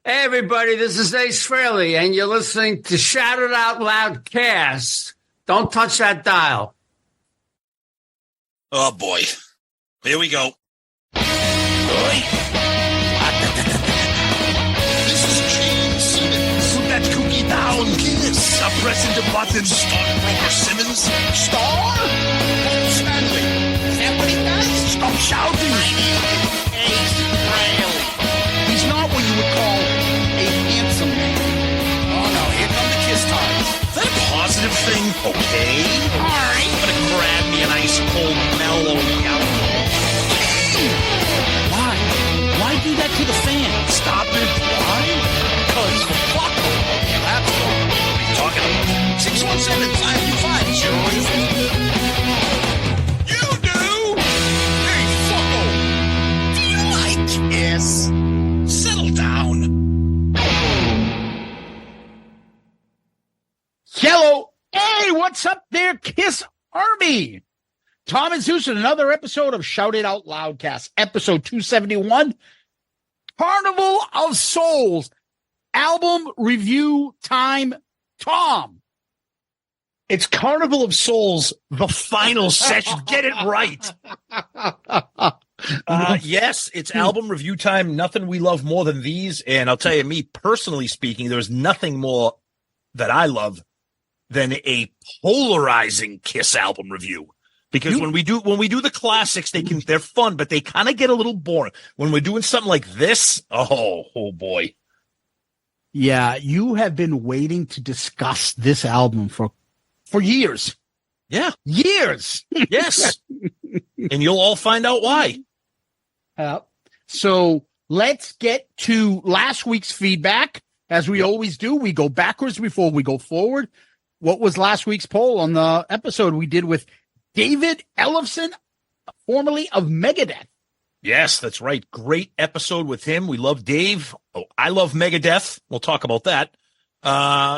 Hey, everybody, this is Ace Frehley, and you're listening to Shout It Out Loudcast. Don't touch that dial. Oh, boy. Here we go. This is Gene Simmons. Put that cookie down. Kiss. I'm pressing the button. Star Simmons. Star? Paul Stanley. Is that what he does? Stop shouting. My name is Ace Frehley. He's not what you would call a handsome man. Oh, no. Here come the kiss times. Is that a positive thing? Okay. All right. I'm going to grab me an ice cold mellow yellow. Why? Why do that to the fan? Stop it. Why? Because fuck them. That's what we're talking about. 617-525-0850. You do? Hey, fucko. Do you like Kiss? Settle down. Hello. Hey, what's up there, Kiss Army? Tom Zeus in another episode of Shout It Out Loudcast, episode 271, Carnival of Souls, album review time. Tom. It's Carnival of Souls, the final session. Get it right. Yes, it's album review time. Nothing we love more than these. And I'll tell you, me personally speaking, there's nothing more that I love than a polarizing Kiss album review. Because when we do the classics, they're fun, but they kind of get a little boring. When we're doing something like this, oh boy. Yeah, you have been waiting to discuss this album for years. Yeah. Years. Yes. And you'll all find out why. So let's get to last week's feedback. As we always do, we go backwards before we go forward. What was last week's poll on the episode we did with David Ellefson, formerly of Megadeth? Yes, that's right. Great episode with him. We love Dave. Oh, I love Megadeth. We'll talk about that.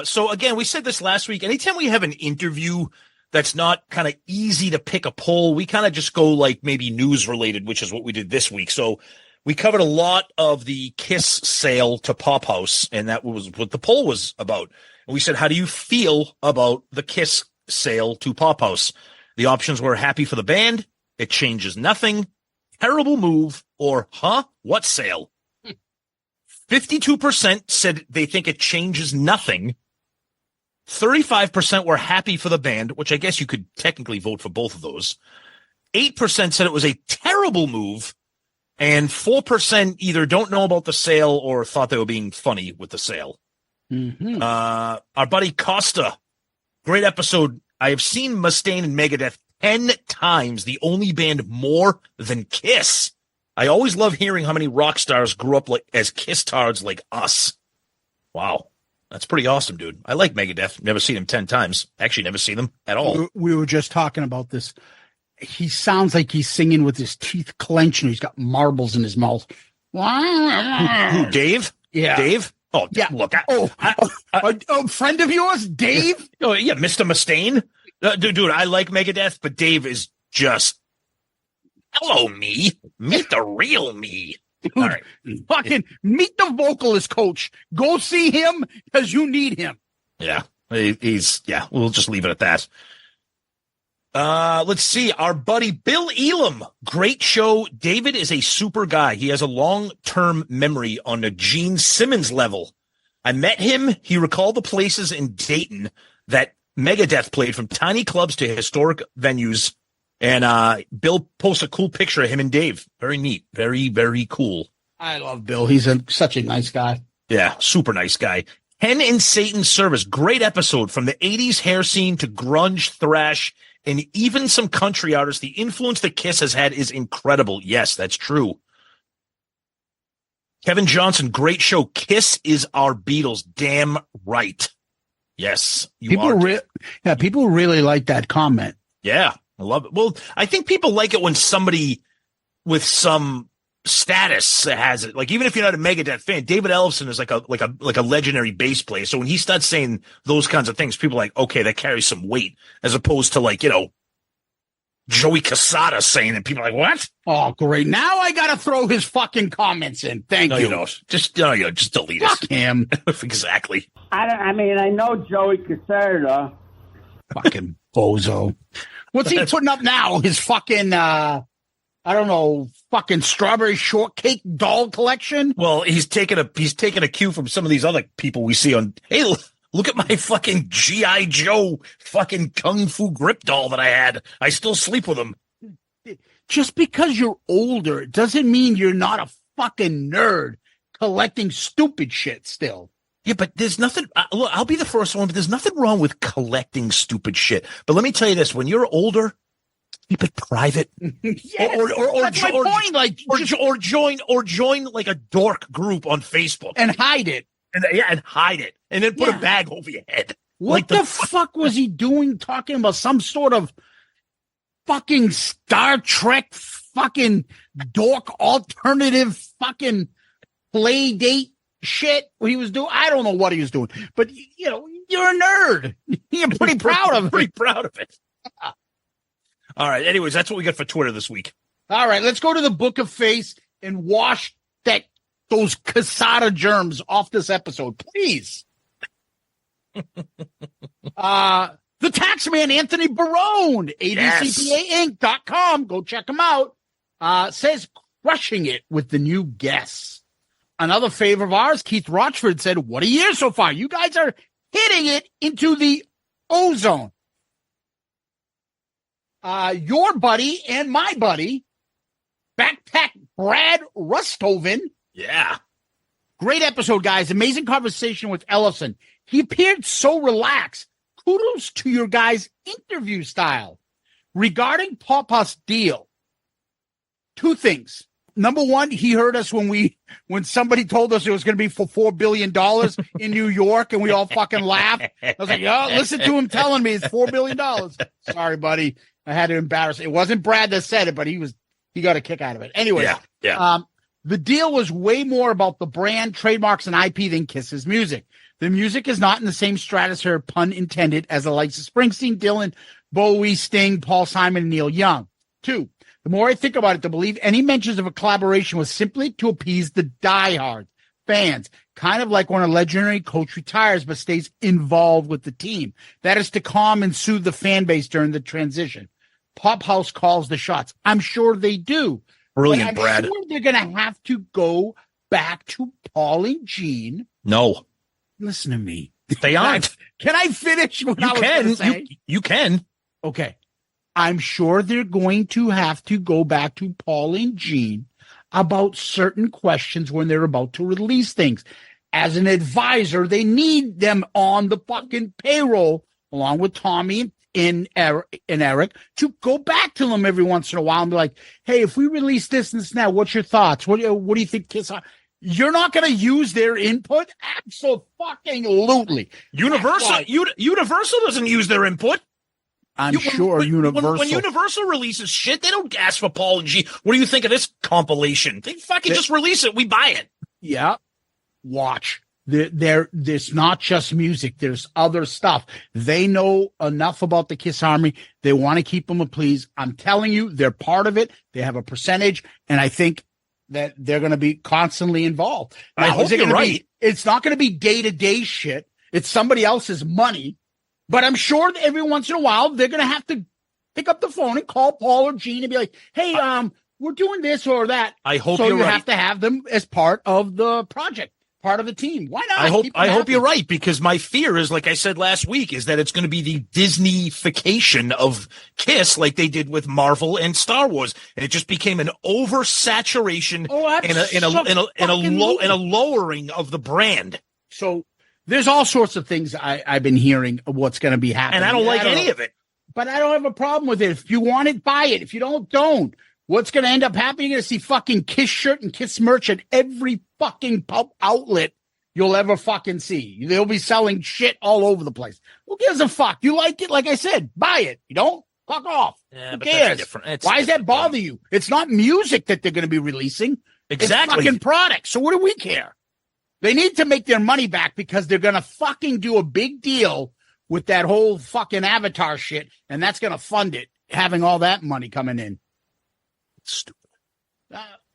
So again, we said this last week. Anytime we have an interview that's not kind of easy to pick a poll, we kind of just go like maybe news related, which is what we did this week. So we covered a lot of the Kiss sale to Pop House, and that was what the poll was about. And we said, how do you feel about the Kiss sale to Pop House? The options were happy for the band, it changes nothing, terrible move, or what sale? 52% said they think it changes nothing. 35% were happy for the band, which I guess you could technically vote for both of those. 8% said it was a terrible move, and 4% either don't know about the sale or thought they were being funny with the sale. Mm-hmm. Our buddy Costa, great episode. I have seen Mustaine and Megadeth 10 times, the only band more than Kiss. I always love hearing how many rock stars grew up as Kiss-tards like us. Wow. That's pretty awesome, dude. I like Megadeth. Never seen them 10 times. Actually, never seen them at all. We were just talking about this. He sounds like he's singing with his teeth clenched and he's got marbles in his mouth. Who, Dave? Yeah. Dave? Oh, yeah. Look. A friend of yours, Dave? Oh, yeah, Mr. Mustaine. Dude, I like Megadeth, but Dave is just, hello, me. Meet the real me. Dude, all right. Fucking meet the vocalist coach. Go see him because you need him. Yeah, we'll just leave it at that. Let's see. Our buddy Bill Elam. Great show. David is a super guy. He has a long-term memory on a Gene Simmons level. I met him. He recalled the places in Dayton that Megadeth played, from tiny clubs to historic venues. And Bill posts a cool picture of him and Dave. Very neat. Very, very cool. I love Bill. He's such a nice guy. Yeah, super nice guy. Ken in Satan's Service. Great episode. From the 80s hair scene to grunge, thrash, and even some country artists. The influence that Kiss has had is incredible. Yes, that's true. Kevin Johnson, great show. Kiss is our Beatles. Damn right. Yes, people really like that comment. Yeah, I love it. Well, I think people like it when somebody with some status has it. Like, even if you're not a Megadeth fan, David Ellefson is like a legendary bass player. So when he starts saying those kinds of things, people are like, okay, that carries some weight, as opposed to, like, Joey Casada saying it. People are like, what? Oh, great. Now I got to throw his fucking comments in. Thank you. You don't. Just delete Fuck it. him. Exactly. I know Joey Casada. Fucking bozo. What's he putting up now? His fucking, fucking strawberry shortcake doll collection? Well, he's taking a cue from some of these other people we see on, hey, look at my fucking G.I. Joe fucking Kung Fu grip doll that I had. I still sleep with him. Just because you're older, it doesn't mean you're not a fucking nerd collecting stupid shit still. Yeah, but there's nothing. Look, I'll be the first one, but there's nothing wrong with collecting stupid shit. But let me tell you this: when you're older, keep it private. Yes, that's my point. Like, or join like a dork group on Facebook and hide it. And hide it, and then put a bag over your head. What the fuck was he doing? Talking about some sort of fucking Star Trek fucking dork alternative fucking play date shit he was doing. I don't know what he was doing, but you know, you're a nerd. You're pretty proud of it. Pretty proud of it. All right. Anyways, that's what we got for Twitter this week. All right, let's go to the Book of Face and wash those Casada germs off this episode, please. The taxman Anthony Barone, ADCPAinc.com. Go check him out. Says crushing it with the new guests. Another favor of ours, Keith Rochford, said, what a year so far. You guys are hitting it into the ozone. Your buddy and my buddy, Backpack Brad Rustoven. Yeah. Great episode, guys. Amazing conversation with Ellison. He appeared so relaxed. Kudos to your guys' interview style. Regarding Papa's deal, two things. Number one, he heard us when somebody told us it was going to be for $4 billion in New York, and we all fucking laughed. I was like, oh, listen to him telling me it's $4 billion. Sorry, buddy. I had to embarrass. It wasn't Brad that said it, but he got a kick out of it. Anyway, the deal was way more about the brand, trademarks, and IP than Kiss's music. The music is not in the same stratosphere, pun intended, as the likes of Springsteen, Dylan, Bowie, Sting, Paul Simon, and Neil Young. Two, the more I think about it, to believe any mentions of a collaboration was simply to appease the diehard fans, kind of like when a legendary coach retires but stays involved with the team. That is to calm and soothe the fan base during the transition. Pop House calls the shots. I'm sure they do. Brilliant, Brad. Sure they're going to have to go back to Paul and Gene. No. Listen to me. They aren't. Can I finish what I was going to say? You can. Okay. I'm sure they're going to have to go back to Paul and Gene about certain questions when they're about to release things. As an advisor, they need them on the fucking payroll, along with Tommy and Eric, to go back to them every once in a while and be like, hey, if we release this and this now, what's your thoughts? What do you think, Kiss? You're not going to use their input? Absolutely. Universal doesn't use their input. I'm sure Universal. When Universal releases shit, they don't ask for Paul and G. What do you think of this compilation? They fucking just release it. We buy it. Yeah. Watch. There's not just music. There's other stuff. They know enough about the Kiss Army. They want to keep them pleased. I'm telling you, they're part of it. They have a percentage, and I think that they're going to be constantly involved. Now, I hope you're right. It's not going to be day-to-day shit. It's somebody else's money. But I'm sure that every once in a while, they're going to have to pick up the phone and call Paul or Gene and be like, hey, we're doing this or that. I hope you're right. So you right. have to have them as part of the project, part of the team. Why not? I hope you're right, because my fear is, like I said last week, is that it's going to be the Disney-fication of Kiss like they did with Marvel and Star Wars. And it just became an oversaturation and a lowering of the brand. So there's all sorts of things I've been hearing of what's going to be happening. And I don't like any of it. But I don't have a problem with it. If you want it, buy it. If you don't. What's going to end up happening? You're going to see fucking Kiss shirt and Kiss merch at every fucking pub outlet you'll ever fucking see. They'll be selling shit all over the place. Who gives a fuck? You like it? Like I said, buy it. You don't? Fuck off. Yeah, Who but cares? Why does that bother you? It's not music that they're going to be releasing. Exactly. It's fucking products. So what do we care? They need to make their money back because they're going to fucking do a big deal with that whole fucking Avatar shit, and that's going to fund it. having all that money coming in? Stupid.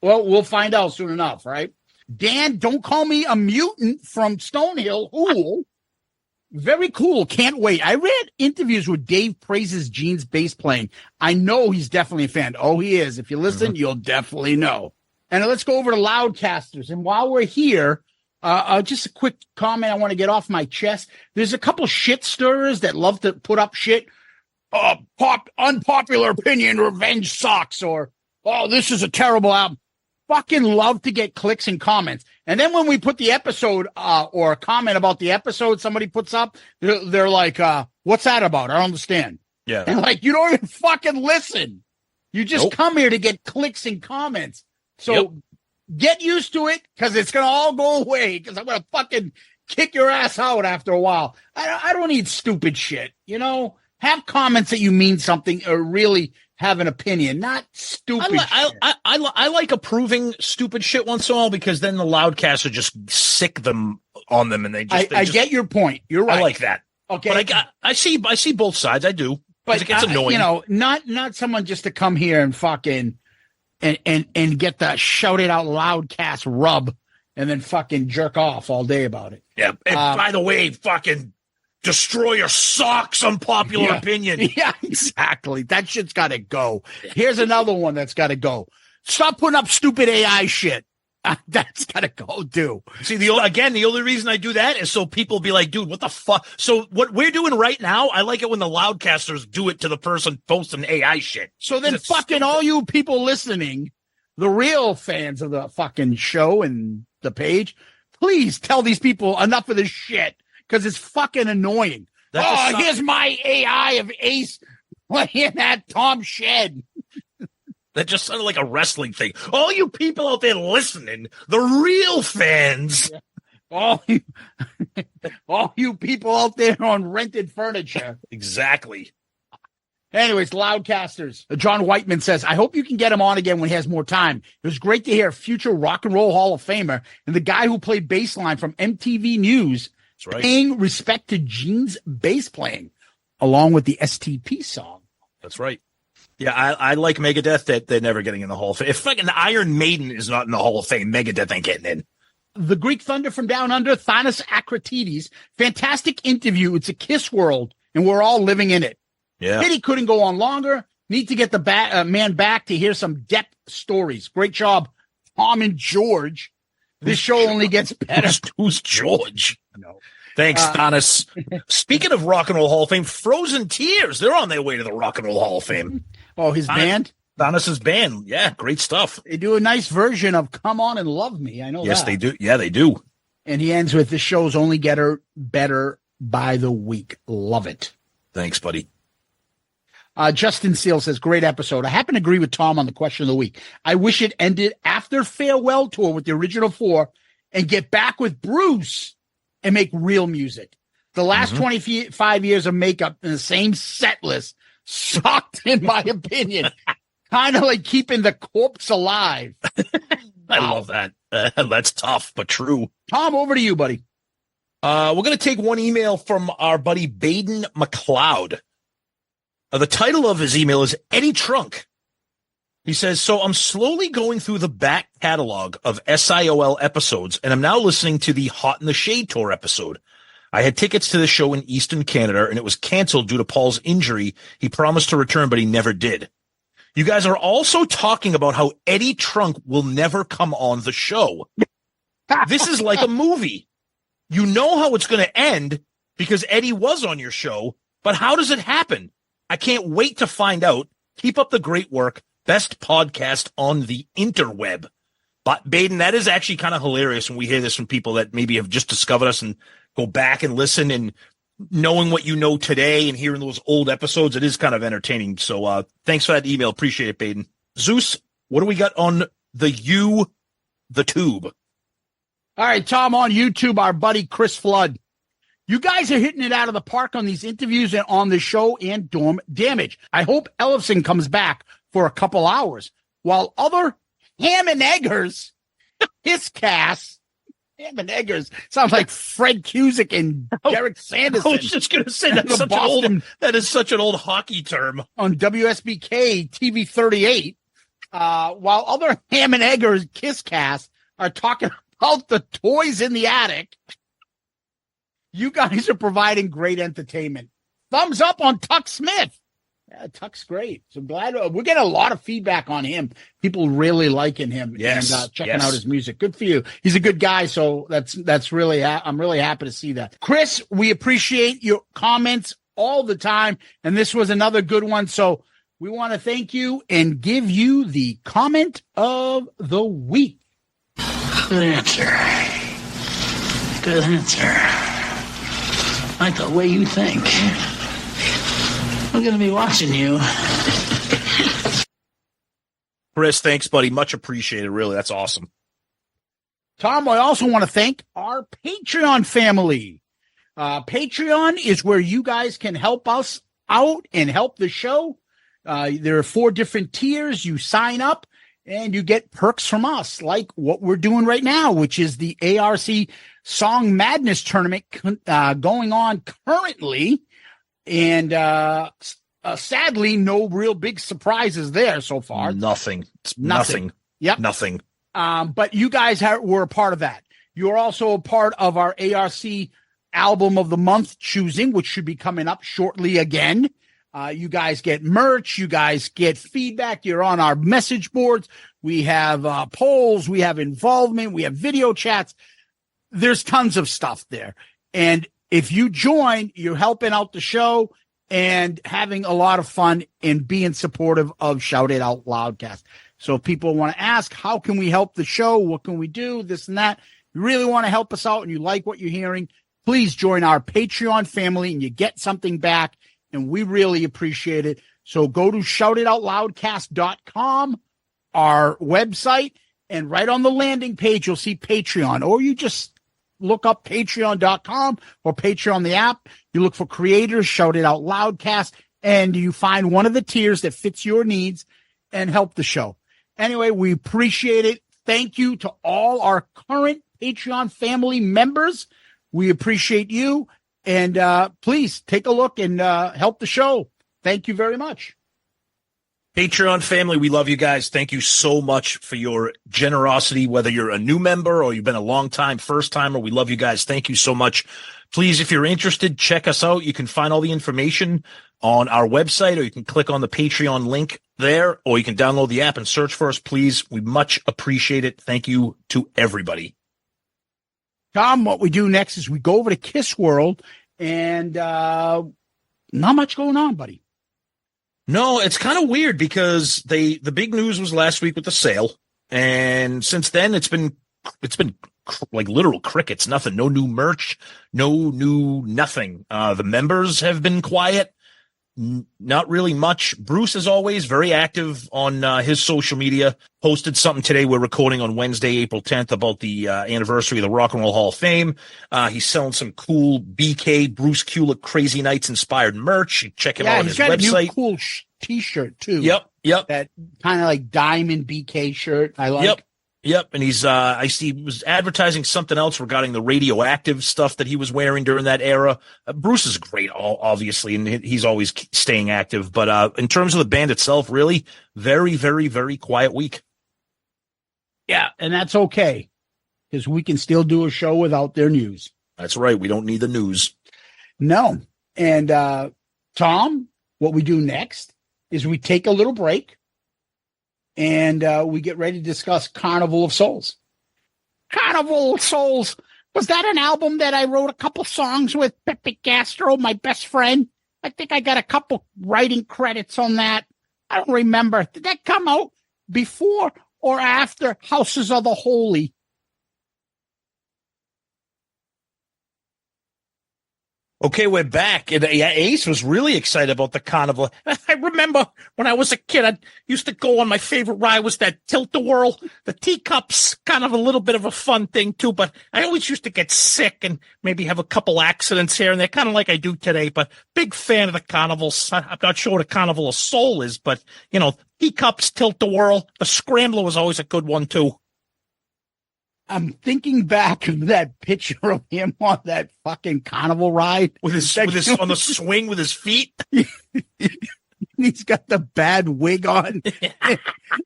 Well, we'll find out soon enough, right? Dan, don't call me a mutant from Stonehill. Ooh. Very cool. Can't wait. I read interviews where Dave praises Gene's bass playing. I know he's definitely a fan. Oh, he is. If you listen, you'll definitely know. And let's go over to Loudcasters. And while we're here, just a quick comment I want to get off my chest. There's a couple shit stirrers that love to put up shit. Unpopular opinion, revenge sucks, or, oh, this is a terrible album. Fucking love to get clicks and comments. And then when we put the episode or a comment about the episode somebody puts up, they're like, what's that about? I don't understand. Yeah. And like, you don't even fucking listen. You just come here to get clicks and comments. So get used to it, because it's going to all go away, because I'm going to fucking kick your ass out after a while. I don't need stupid shit. You know, have comments that you mean something or really have an opinion, not stupid shit. I like approving stupid shit once in a while, because then the Loudcaster just sick them on them, and I get your point. You're right. I like that. Okay, but I see both sides. I do, but it gets annoying. You know, not someone just to come here and fucking and get the shout it out Loudcast rub and then fucking jerk off all day about it. Yeah. And by the way, fucking destroy your socks, unpopular opinion. Yeah, exactly. That shit's got to go. Here's another one that's got to go. Stop putting up stupid AI shit. That's got to go, too. See, the only reason I do that is so people be like, dude, what the fuck? So what we're doing right now, I like it when the Loudcasters do it to the person posting AI shit. So then fucking all you people listening, the real fans of the fucking show and the page, please tell these people enough of this shit, because it's fucking annoying. Here's my AI of Ace playing that Tom Shed. That just sounded like a wrestling thing. All you people out there listening, the real fans. Yeah. All you people out there on rented furniture. Exactly. Anyways, Loudcasters. John Whiteman says, I hope you can get him on again when he has more time. It was great to hear a future Rock and Roll Hall of Famer and the guy who played bassline from MTV News paying respect to Gene's bass playing, along with the STP song. That's right. Yeah, I like Megadeth that they're never getting in the Hall of Fame. If fucking Iron Maiden is not in the Hall of Fame, Megadeth ain't getting in. The Greek Thunder from Down Under, Thanos Akratides. Fantastic interview. It's a Kiss world, and we're all living in it. Yeah. Pity couldn't go on longer. Need to get the man back to hear some depth stories. Great job, Tom and George. This show only gets better. Who's George? No. Thanks, Thanos. Speaking of Rock and Roll Hall of Fame, Frozen Tears, they're on their way to the Rock and Roll Hall of Fame. Oh, his band? Thanos' band. Yeah, great stuff. They do a nice version of Come On and Love Me. I know that. Yes, they do. Yeah, they do. And he ends with, this show's only get better by the week. Love it. Thanks, buddy. Justin Seal says, great episode. I happen to agree with Tom on the question of the week. I wish it ended after farewell tour with the original four and get back with Bruce and make real music. The last 25 years of makeup in the same set list sucked, in my opinion. Kind of like keeping the corpse alive. I love that. That's tough, but true. Tom, over to you, buddy. We're going to take one email from our buddy Baden McLeod. The title of his email is Eddie Trunk. He says, so I'm slowly going through the back catalog of SIOL episodes, and I'm now listening to the Hot in the Shade Tour episode. I had tickets to the show in Eastern Canada, and it was canceled due to Paul's injury. He promised to return, but he never did. You guys are also talking about how Eddie Trunk will never come on the show. This is like a movie. You know how it's going to end because Eddie was on your show, but how does it happen? I can't wait to find out. Keep up the great work. Best podcast on the interweb. But Baden, that is actually kind of hilarious when we hear this from people that maybe have just discovered us and go back and listen, and knowing what you know today and hearing those old episodes, it is kind of entertaining. So thanks for that email. Appreciate it, Baden. Zeus, what do we got on the tube? All right, Tom, on YouTube, our buddy Chris Flood. You guys are hitting it out of the park on these interviews and on the show and Dorm Damage. I hope Ellefson comes back for a couple hours, while other ham and eggers, his cast, Ham and Eggers sounds like Fred Cusick and Derek Sanderson. I was just going to say that is such an old hockey term on WSBK TV 38. While other Ham and Eggers Kiss Cast are talking about the toys in the attic, you guys are providing great entertainment. Thumbs up on Tuck Smith. Yeah, Tuck's great. So glad we're getting a lot of feedback on him. People really liking him and checking out his music. Good for you. He's a good guy. So that's really, I'm really happy to see that. Chris, we appreciate your comments all the time. And this was another good one. So we want to thank you and give you the comment of the week. Good answer. Good answer. I like the way you think. I'm going to be watching you. Chris, thanks, buddy. Much appreciated. Really, that's awesome. Tom, I also want to thank our Patreon family. Patreon is where you guys can help us out and help the show. There are 4 different tiers. You sign up and you get perks from us, like what we're doing right now, which is the ARC Song Madness Tournament going on currently. And sadly, no real big surprises there so far. Nothing. Yep. Nothing. But you guys were a part of that. You're also a part of our ARC Album of the Month choosing, which should be coming up shortly again. You guys get merch. You guys get feedback. You're on our message boards. We have polls. We have involvement. We have video chats. There's tons of stuff there. And if you join, you're helping out the show and having a lot of fun and being supportive of Shout It Out Loudcast. So if people want to ask, how can we help the show? What can we do? This and that. You really want to help us out and you like what you're hearing, please join our Patreon family and you get something back. And we really appreciate it. So go to shoutitoutloudcast.com, our website, and right on the landing page, you'll see Patreon, or you just look up patreon.com or Patreon, the app. You look for creators, Shout It Out Loudcast, and you find one of the tiers that fits your needs and help the show. Anyway, we appreciate it. Thank you to all our current Patreon family members. We appreciate you. And please take a look and help the show. Thank you very much. Patreon family, we love you guys. Thank you so much for your generosity, whether you're a new member or you've been a long time first timer. We love you guys. Thank you so much. Please, if you're interested, check us out. You can find all the information on our website, or you can click on the Patreon link there, or you can download the app and search for us. Please, we much appreciate it. Thank you to everybody. Tom, what we do next is we go over to Kiss World, and not much going on, buddy. No, it's kind of weird because the big news was last week with the sale, and since then it's been like literal crickets. Nothing, no new merch, no new nothing. The members have been quiet, not really much. Bruce, as always, very active on his social media. Posted something today. We're recording on Wednesday, April 10th, about the anniversary of the Rock and Roll Hall of Fame. He's selling some cool BK Bruce Kulick Crazy Nights inspired merch. Check him out on his website. He's got a new cool T-shirt too. Yep. That kind of like diamond BK shirt. I like. Yep. And he's, I see he was advertising something else regarding the radioactive stuff that he was wearing during that era. Bruce is great, obviously, and he's always staying active. But in terms of the band itself, really very, very, very quiet week. Yeah. And that's okay, because we can still do a show without their news. That's right. We don't need the news. No. And Tom, what we do next is we take a little break. And we get ready to discuss Carnival of Souls. Carnival of Souls. Was that an album that I wrote a couple songs with Pepe Castro, my best friend? I think I got a couple writing credits on that. I don't remember. Did that come out before or after Houses of the Holy? Okay, we're back. And Ace was really excited about the carnival. I remember when I was a kid, I used to go on my favorite ride was that Tilt-A-Whirl. The teacups, kind of a little bit of a fun thing too, but I always used to get sick and maybe have a couple accidents here and there, kind of like I do today, but big fan of the carnivals. I'm not sure what a Carnival of Soul is, but you know, teacups, Tilt-A-Whirl. The Scrambler was always a good one too. I'm thinking back of that picture of him on that fucking carnival ride with his on the swing with his feet. He's got the bad wig on.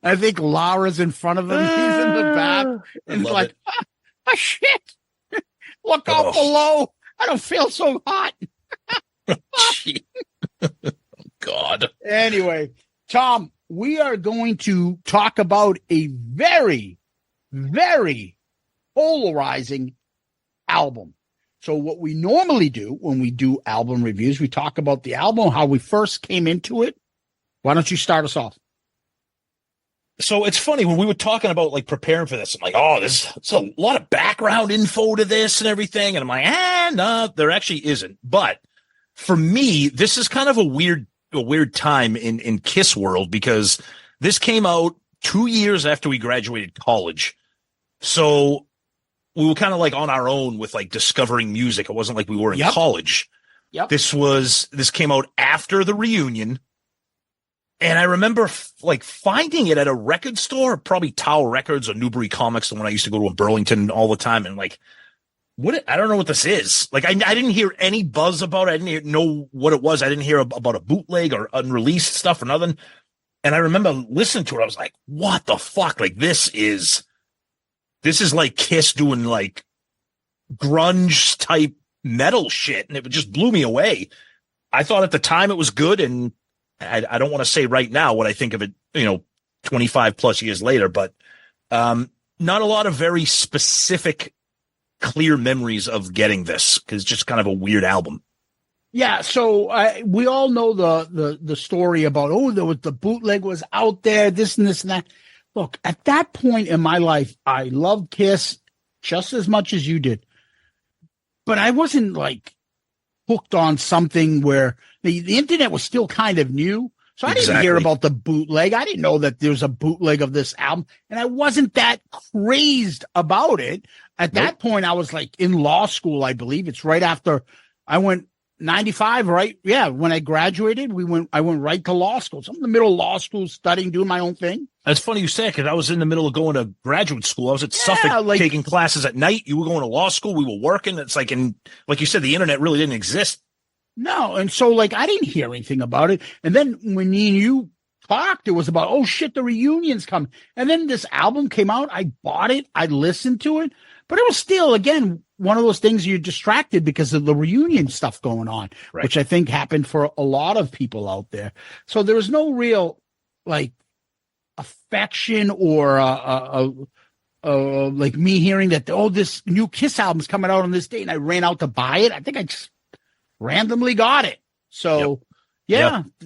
I think Laura's in front of him. He's in the back. And he's like, oh, shit. Look out below. I don't feel so hot. God. Anyway, Tom, we are going to talk about a very, very polarizing album. So what we normally do when we do album reviews, we talk about the album, how we first came into it. Why don't you start us off? So it's funny when we were talking about like preparing for this, I'm like, oh, there's a lot of background info to this and everything. And I'm like, no, there actually isn't. But for me, this is kind of a weird time in Kiss world because this came out 2 years after we graduated college. So we were kind of like on our own with like discovering music. It wasn't like we were in college. Yep. This came out after the reunion. And I remember like finding it at a record store, probably Tower Records or Newbury Comics, the one I used to go to in Burlington all the time. And like, I don't know what this is. Like, I didn't hear any buzz about it. I didn't know what it was. I didn't hear about a bootleg or unreleased stuff or nothing. And I remember listening to it. I was like, what the fuck? Like, this is like Kiss doing like grunge type metal shit. And it just blew me away. I thought at the time it was good. And I don't want to say right now what I think of it, 25 plus years later, but not a lot of very specific, clear memories of getting this because it's just kind of a weird album. Yeah. So we all know the story about, the bootleg was out there, this and that. Look, at that point in my life, I loved Kiss just as much as you did, but I wasn't like hooked on something where the internet was still kind of new. So I didn't hear about the bootleg. I didn't know that there's a bootleg of this album. And I wasn't that crazed about it. At that point, I was like in law school, I believe. It's right after I went 95, right? Yeah. When I graduated, I went right to law school. So I'm in the middle of law school studying, doing my own thing. That's funny you say, because I was in the middle of going to graduate school. I was at Suffolk taking classes at night. You were going to law school. We were working. It's like, like you said, the internet really didn't exist. No. And so like, I didn't hear anything about it. And then when me and you talked, it was about, oh shit, the reunion's coming. And then this album came out. I bought it. I listened to it, but it was still, again, one of those things you're distracted because of the reunion stuff going on, which I think happened for a lot of people out there. So there was no real like affection or like me hearing that, this new Kiss album's coming out on this date and I ran out to buy it. I think I just randomly got it. So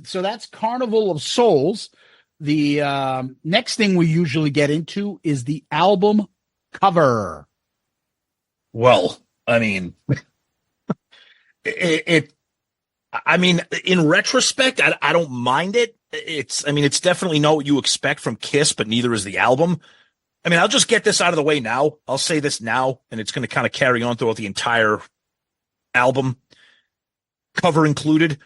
so that's Carnival of Souls. The next thing we usually get into is the album cover. Well, I mean, I mean, in retrospect, I don't mind it. It's definitely not what you expect from Kiss, but neither is the album. I mean, I'll just get this out of the way now. I'll say this now, and it's going to kind of carry on throughout the entire album. Cover included.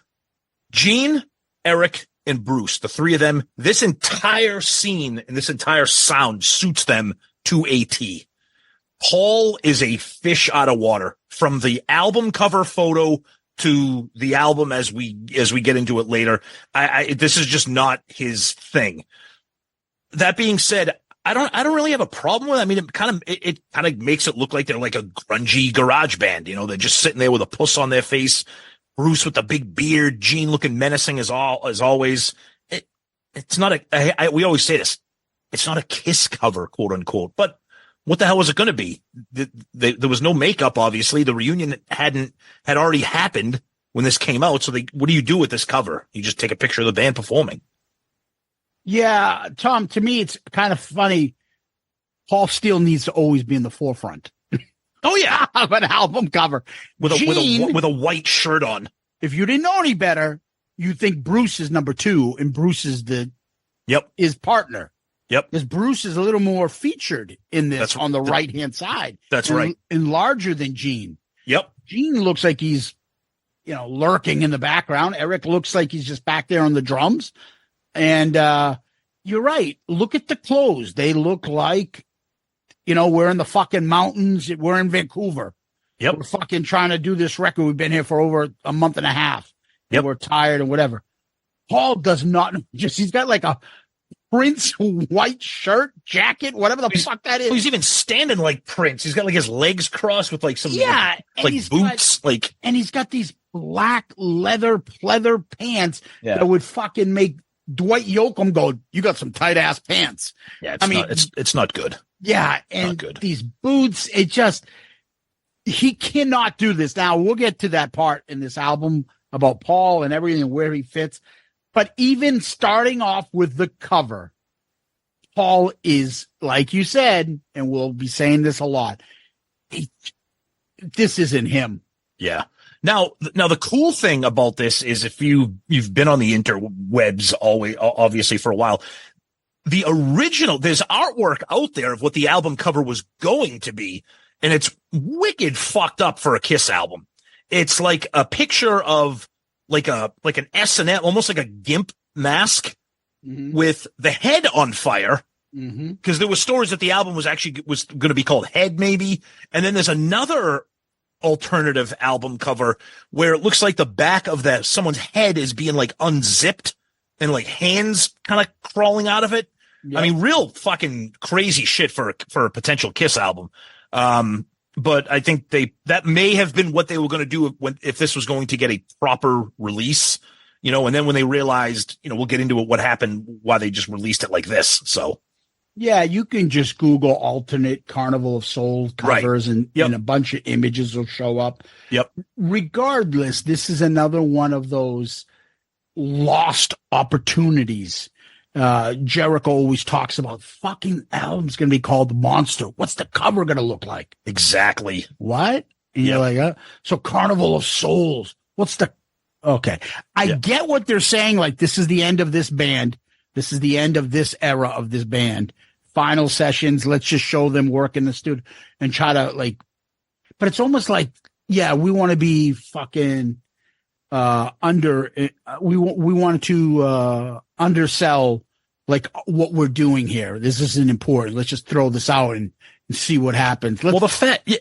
Gene, Eric, and Bruce, the three of them, this entire scene and this entire sound suits them to a T. Paul is a fish out of water from the album cover photo to the album as we get into it later. This is just not his thing. That being said, I don't really have a problem with it. I mean, it kind of makes it look like they're like a grungy garage band. They're just sitting there with a puss on their face. Bruce with the big beard, Gene looking menacing as always. It's not we always say this. It's not a Kiss cover, quote unquote, but what the hell was it going to be? There was no makeup, obviously. The reunion had already happened when this came out. So what do you do with this cover? You just take a picture of the band performing. Yeah, Tom, to me, it's kind of funny. Paul still needs to always be in the forefront. Oh yeah. Of an album cover with a white shirt on. If you didn't know any better, you'd think Bruce is number 2 and Bruce is his partner. Yep. Because Bruce is a little more featured in this on the right-hand side. That's right. And larger than Gene. Yep. Gene looks like he's, lurking in the background. Eric looks like he's just back there on the drums. And you're right. Look at the clothes. They look like we're in the fucking mountains. We're in Vancouver. Yep. We're fucking trying to do this record. We've been here for over a month and a half. Yep. And we're tired and whatever. Paul does not he's got like a Prince white shirt, jacket, whatever the fuck that is. He's even standing like Prince. He's got like his legs crossed with like some like boots. And he's got these black leather pleather pants that would fucking make Dwight Yoakam go, you got some tight ass pants. Yeah, it's not good. Yeah, and these boots, he cannot do this. Now, we'll get to that part in this album about Paul and everything and where he fits. But even starting off with the cover, Paul is, like you said, and we'll be saying this a lot, this isn't him. Yeah. Now the cool thing about this is if you've been on the interwebs obviously for a while, the original, there's artwork out there of what the album cover was going to be, and it's wicked fucked up for a Kiss album. It's like a picture of like an S&M, almost like a GIMP mask with the head on fire. Because there were stories that the album was going to be called Head, maybe. And then there's another alternative album cover where it looks like the back of someone's head is being like unzipped and like hands kind of crawling out of it. Yep. I mean, real fucking crazy shit for a potential Kiss album. But I think that may have been what they were going to do if this was going to get a proper release, and then when they realized, we'll get into it, what happened, why they just released it like this. So. Yeah, you can just Google alternate Carnival of Souls covers and a bunch of images will show up. Yep. Regardless, this is another one of those lost opportunities. Jericho always talks about fucking album's going to be called Monster. What's the cover going to look like? Exactly. What? And you're like, so Carnival of Souls. Okay. I get what they're saying. Like, this is the end of this band. This is the end of this era of this band. Final sessions. Let's just show them work in the studio and try to but it's almost like, we want to be fucking, we want to undersell like what we're doing here. This isn't important. Let's just throw this out and see what happens. Well, the fact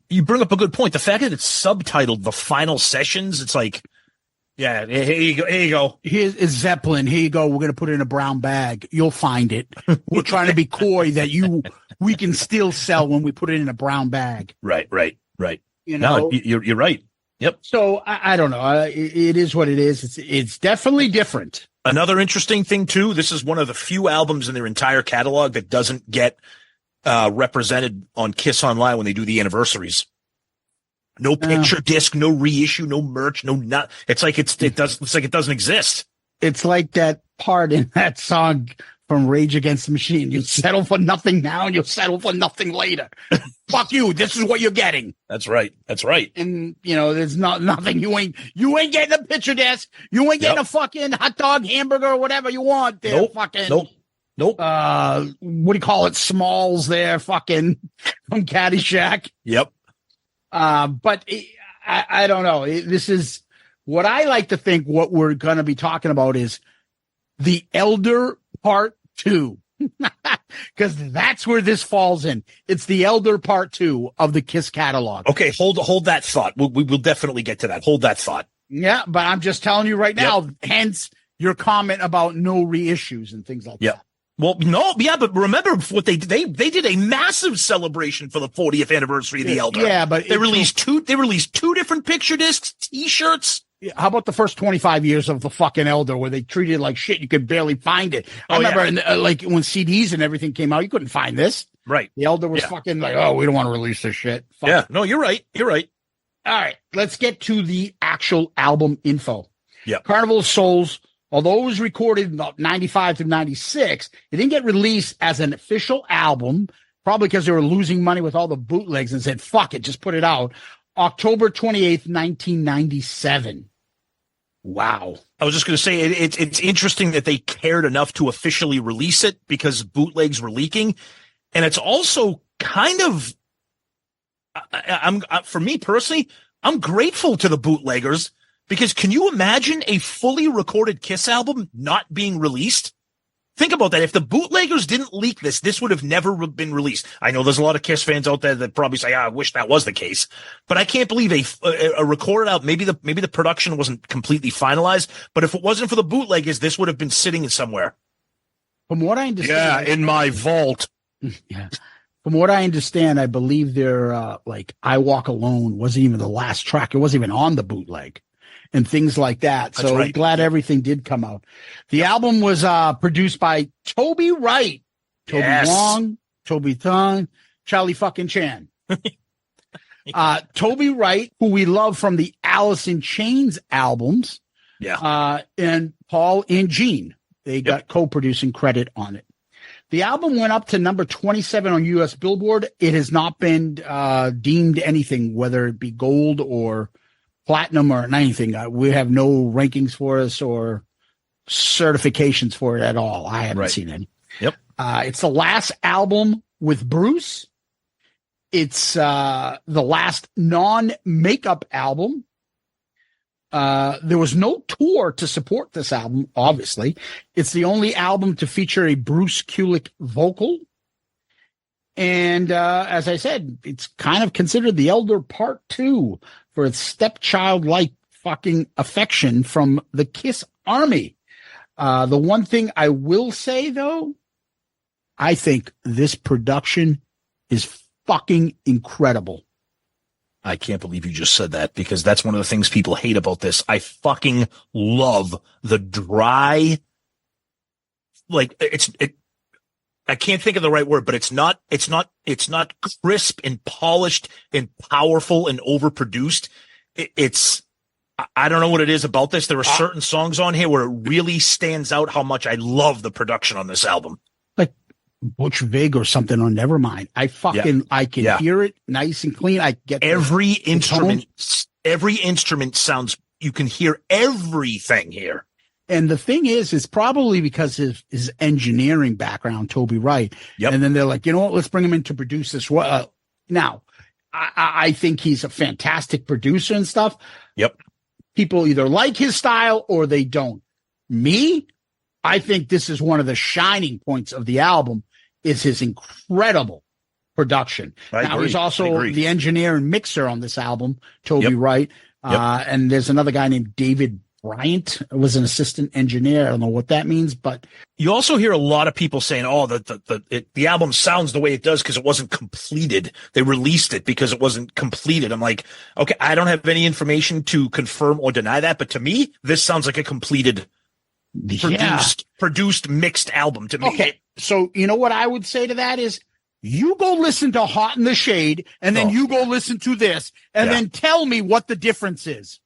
you bring up a good point. The fact that it's subtitled The Final Sessions, it's like, here you go. Here's Zeppelin. Here you go. We're gonna put it in a brown bag. You'll find it. We're trying to be coy that we can still sell when we put it in a brown bag. Right. No, you're right. Yep. So I don't know. It is what it is. It's definitely different. Another interesting thing too. This is one of the few albums in their entire catalog that doesn't get represented on Kiss Online when they do the anniversaries. No picture disc, no reissue, no merch, no not. It's like it doesn't exist. It's like that part in that song from Rage Against the Machine. You settle for nothing now and you'll settle for nothing later. Fuck you. This is what you're getting. That's right. And there's nothing. You ain't getting a picture disc. You ain't getting a fucking hot dog, hamburger, or whatever you want. There, nope. Fucking nope. What do you call it? Smalls there, fucking from Caddyshack. Yep. But I don't know. This is what I like to think. What we're going to be talking about is The Elder Part 2, because that's where this falls in. It's The Elder Part 2 of the Kiss catalog. Okay, hold that thought. We will definitely get to that. Hold that thought. Yeah, but I'm just telling you right now. Yep. Hence your comment about no reissues and things like that. Well, no, but remember what they did. They did a massive celebration for the 40th anniversary of The Elder. Yeah, but they released two different picture discs, T-shirts. How about the first 25 years of the fucking Elder, where they treated it like shit? You could barely find it. I remember, like when CDs and everything came out, you couldn't find this. Right. The Elder was fucking like, oh, we don't want to release this shit. Fuck. Yeah. No, you're right. All right, let's get to the actual album info. Yeah. Carnival of Souls. Although it was recorded in 95 to 96, it didn't get released as an official album, probably because they were losing money with all the bootlegs and said, fuck it, just put it out. October 28th, 1997. Wow. I was just going to say, it's interesting that they cared enough to officially release it because bootlegs were leaking. And it's also kind of, for me personally, I'm grateful to the bootleggers. Because can you imagine a fully recorded Kiss album not being released? Think about that. If the bootleggers didn't leak this, this would have never been released. I know there's a lot of Kiss fans out there that probably say, I wish that was the case. But I can't believe a recorded out, maybe the production wasn't completely finalized, but if it wasn't for the bootleggers, this would have been sitting somewhere. From what I understand. Yeah, in my vault. Yeah. From what I understand, I believe their I Walk Alone wasn't even the last track. It wasn't even on the bootleg and things like that. So I'm glad everything did come out. The album was produced by Toby Wright, Toby Wong, Toby Thong, Charlie fucking Chan. Toby Wright, who we love from the Alice in Chains albums. Yeah. And Paul and Gene. They got co-producing credit on it. The album went up to number 27 on U.S. Billboard. It has not been deemed anything, whether it be gold or platinum or anything. We have no rankings for us or certifications for it at all. I haven't seen any. Yep. It's the last album with Bruce. It's the last non-makeup album. There was no tour to support this album, obviously. It's the only album to feature a Bruce Kulick vocal. And as I said, it's kind of considered the Elder Part 2 for its stepchild-like fucking affection from the Kiss Army. The one thing I will say, though, I think this production is fucking incredible. I can't believe you just said that, because that's one of the things people hate about this. I fucking love the dry, I can't think of the right word, but it's not crisp and polished and powerful and overproduced. I don't know what it is about this. There are certain songs on here where it really stands out how much I love the production on this album. Like Butch Vig or something on Nevermind. I can hear it nice and clean. I get every instrument sounds, you can hear everything here. And the thing is probably because of his engineering background, Toby Wright. Yep. And then they're like, you know what, let's bring him in to produce this. Now, I think he's a fantastic producer and stuff. Yep. People either like his style or they don't. Me, I think this is one of the shining points of the album, is his incredible production. He's also the engineer and mixer on this album, Toby Wright. And there's another guy named David Bryant, was an assistant engineer. I don't know what that means, but you also hear a lot of people saying, "Oh, the album sounds the way it does because it wasn't completed. They released it because it wasn't completed." I'm like, okay, I don't have any information to confirm or deny that, but to me, this sounds like a completed, produced mixed album to me. Okay, so you know what I would say to that is, you go listen to Hot in the Shade, and then you go listen to this, and then tell me what the difference is.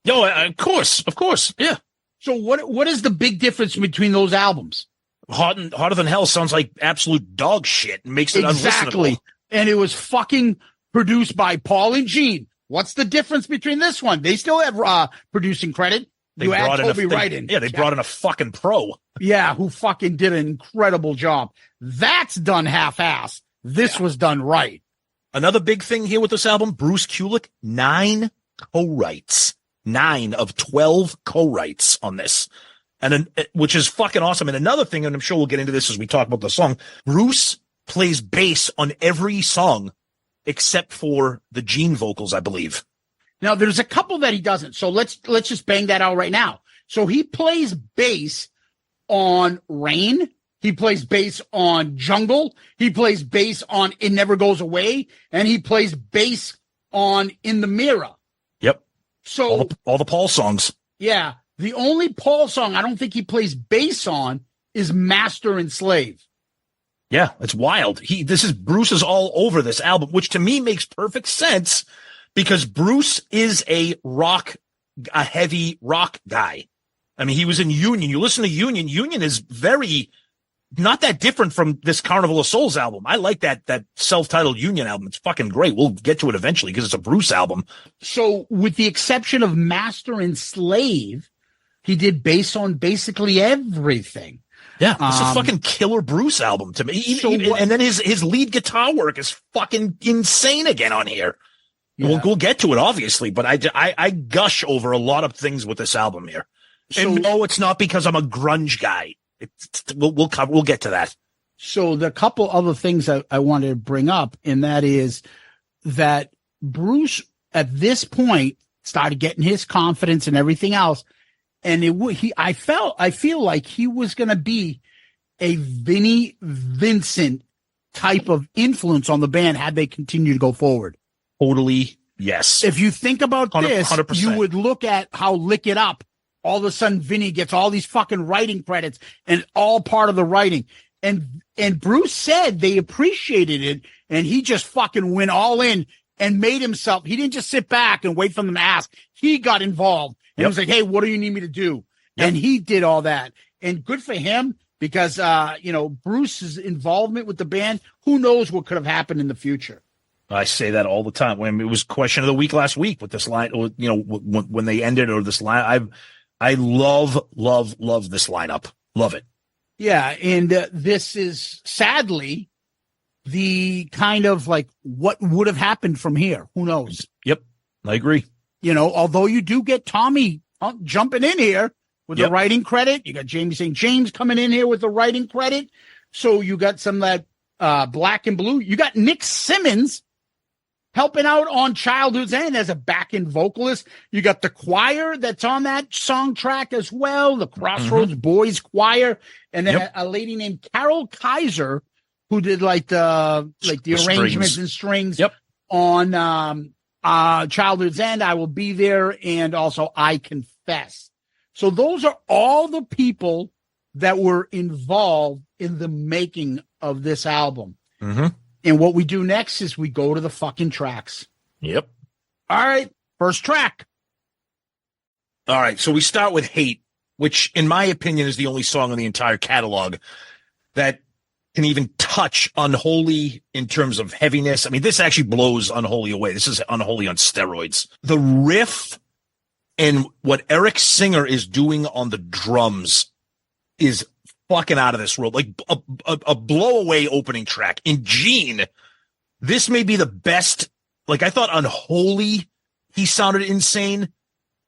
No, of course, yeah. So what is the big difference between those albums? Hotter Than Hell sounds like absolute dog shit and makes it unlistenable. And it was fucking produced by Paul and Gene. What's the difference between this one? They still have producing credit. You add Toby Wright in. Yeah, they brought in a fucking pro. Yeah, who fucking did an incredible job. That's done half-assed. This was done right. Another big thing here with this album, Bruce Kulick, 9 co-writes. 9 of 12 co-writes on this, which is fucking awesome. And another thing, and I'm sure we'll get into this as we talk about the song, Bruce plays bass on every song except for the Gene vocals, I believe. Now, there's a couple that he doesn't. So let's just bang that out right now. So he plays bass on Rain. He plays bass on Jungle. He plays bass on It Never Goes Away. And he plays bass on In the Mirror. Yep. So all the Paul songs. Yeah. The only Paul song I don't think he plays bass on is Master and Slave. Yeah, it's wild. Bruce is all over this album, which to me makes perfect sense because Bruce is a heavy rock guy. I mean, he was in Union. You listen to Union. Union is not that different from this Carnival of Souls album. I like that self-titled Union album. It's fucking great. We'll get to it eventually because it's a Bruce album. So with the exception of Master and Slave, he did bass on basically everything. Yeah, it's a fucking killer Bruce album to me. And then his lead guitar work is fucking insane again on here. Yeah. We'll get to it, obviously, but I gush over a lot of things with this album here. And no, it's not because I'm a grunge guy. We'll get to that. So the couple other things I wanted to bring up, and that is that Bruce at this point started getting his confidence and everything else. And I feel like he was going to be a Vinnie Vincent type of influence on the band had they continued to go forward. Totally. Yes. If you think about 100%. this, you would look at how Lick It Up, all of a sudden Vinnie gets all these fucking writing credits and all part of the writing. And Bruce said they appreciated it, and he just fucking went all in and made himself. He didn't just sit back and wait for them to ask. He got involved and was like, hey, what do you need me to do? Yep. And he did all that. And good for him because, Bruce's involvement with the band, who knows what could have happened in the future. I say that all the time. When it was question of the week last week with this line, or, when they ended or this line, I love this lineup. Love it. Yeah. And this is sadly the kind of like what would have happened from here. Who knows? Yep. I agree. Although you do get Tommy jumping in here with the writing credit, you got Jamie St. James coming in here with the writing credit. So you got some of that Black and Blue. You got Nick Simmons helping out on Childhood's End as a back-end vocalist. You got the choir that's on that song track as well, the Crossroads Boys Choir, and then a lady named Carol Kaiser who did the arrangements and strings on Childhood's End, I Will Be There, and also I Confess. So those are all the people that were involved in the making of this album. Mm-hmm. And what we do next is we go to the fucking tracks. Yep. All right. First track. All right. So we start with Hate, which in my opinion is the only song on the entire catalog that can even touch Unholy in terms of heaviness. I mean, this actually blows Unholy away. This is Unholy on steroids. The riff and what Eric Singer is doing on the drums is fucking out of this world. Like a blow away opening track. In Gene, this may be the best. Like, I thought Unholy, he sounded insane.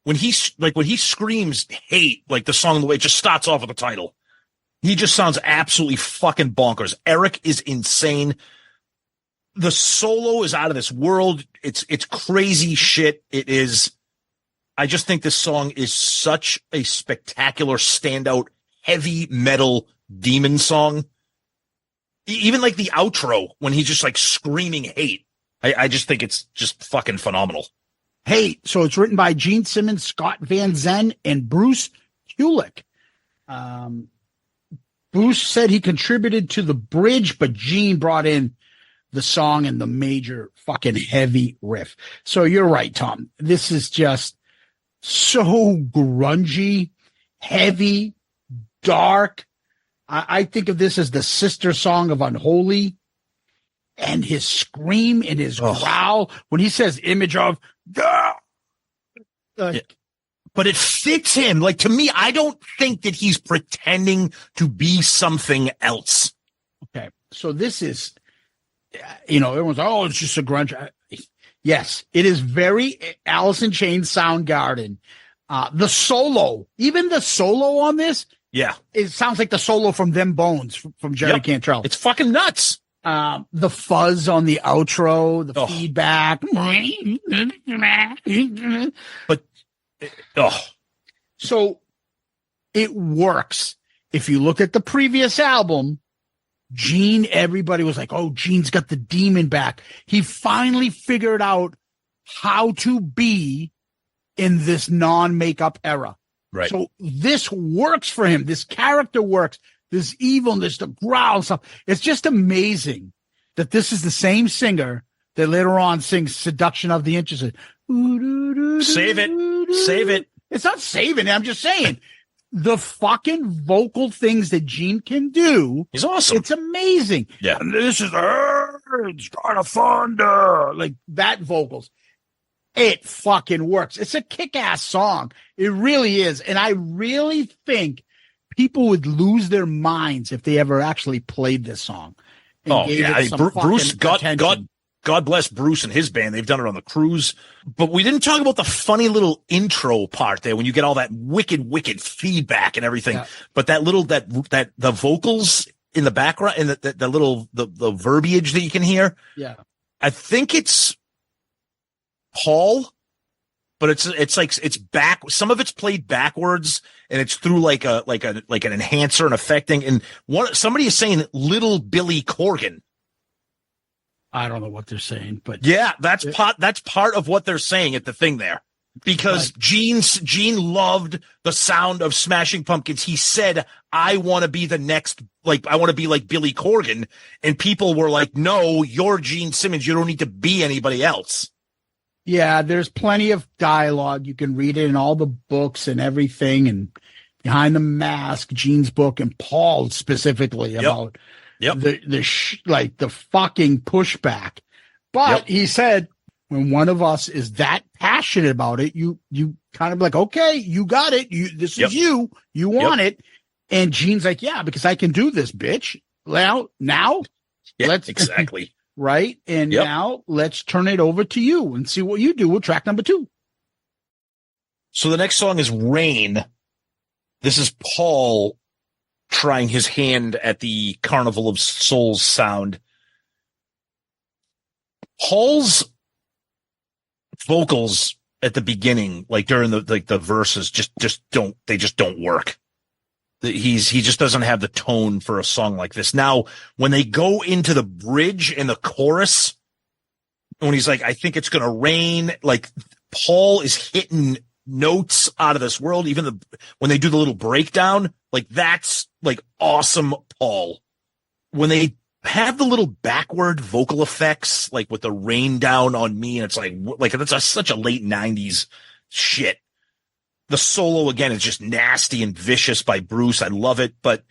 When he screams Hate, like the song, the way it just starts off with the title, he just sounds absolutely fucking bonkers. Eric is insane. The solo is out of this world. It's crazy shit. It is. I just think this song is such a spectacular standout heavy metal demon song. Even like the outro when he's just like screaming Hate. I just think it's just fucking phenomenal. Hate. So it's written by Gene Simmons, Scott Van Zen, and Bruce Kulick. Bruce said he contributed to the bridge, but Gene brought in the song and the major fucking heavy riff. So you're right, Tom. This is just so grungy, heavy, dark. I think of this as the sister song of Unholy, and his scream and his growl when he says image of but it fits him. Like, to me, I don't think that he's pretending to be something else. Okay. So this is, everyone's like, oh, it's just a grunge. Yes, it is very Alice in Chains Soundgarden. The solo, even the solo on this, it sounds like the solo from Them Bones from Jerry Cantrell. It's fucking nuts. The fuzz on the outro, the feedback. But, so it works. If you look at the previous album, Gene, everybody was like, oh, Gene's got the demon back. He finally figured out how to be in this non-makeup era. Right. So this works for him. This character works. This evilness, the growl stuff. It's just amazing that this is the same singer that later on sings Seduction of the Interested. Save it. It's not saving it. I'm just saying the fucking vocal things that Gene can do. He's awesome. It's amazing. Yeah. And this is Earth, God of Thunder. Like that vocals. It fucking works. It's a kick-ass song. It really is. And I really think people would lose their minds if they ever actually played this song. Bruce got God bless Bruce and his band. They've done it on the cruise. But we didn't talk about the funny little intro part there when you get all that wicked feedback and everything. Yeah. But that little, that the vocals in the background and the verbiage that you can hear. Yeah. I think it's Paul, but it's back. Some of it's played backwards and it's through like an enhancer and effecting. And somebody is saying little Billy Corgan. I don't know what they're saying, but yeah, that's part of what they're saying at the thing there, because Gene loved the sound of Smashing Pumpkins. He said, I want to be the next, I want to be like Billy Corgan. And people were like, no, you're Gene Simmons. You don't need to be anybody else. Yeah. There's plenty of dialogue. You can read it in all the books and everything. And Behind the Mask, Gene's book, and Paul specifically about the fucking pushback. But he said, when one of us is that passionate about it, you kind of like, okay, you got it. This is you want it. And Gene's like, yeah, because I can do this, bitch. Now let's exactly right. And now let's turn it over to you and see what you do with track number 2. So the next song is Rain. This is Paul trying his hand at the Carnival of Souls sound. Paul's vocals at the beginning, like during the verses, just don't work. He just doesn't have the tone for a song like this. Now, when they go into the bridge and the chorus, when he's like, I think it's going to rain, like Paul is hitting notes out of this world. Even when they do the little breakdown, like that's like awesome Paul. When they have the little backward vocal effects, like with the rain down on me, and it's like that's such a late 90s shit. The solo again is just nasty and vicious by Bruce. I love it, but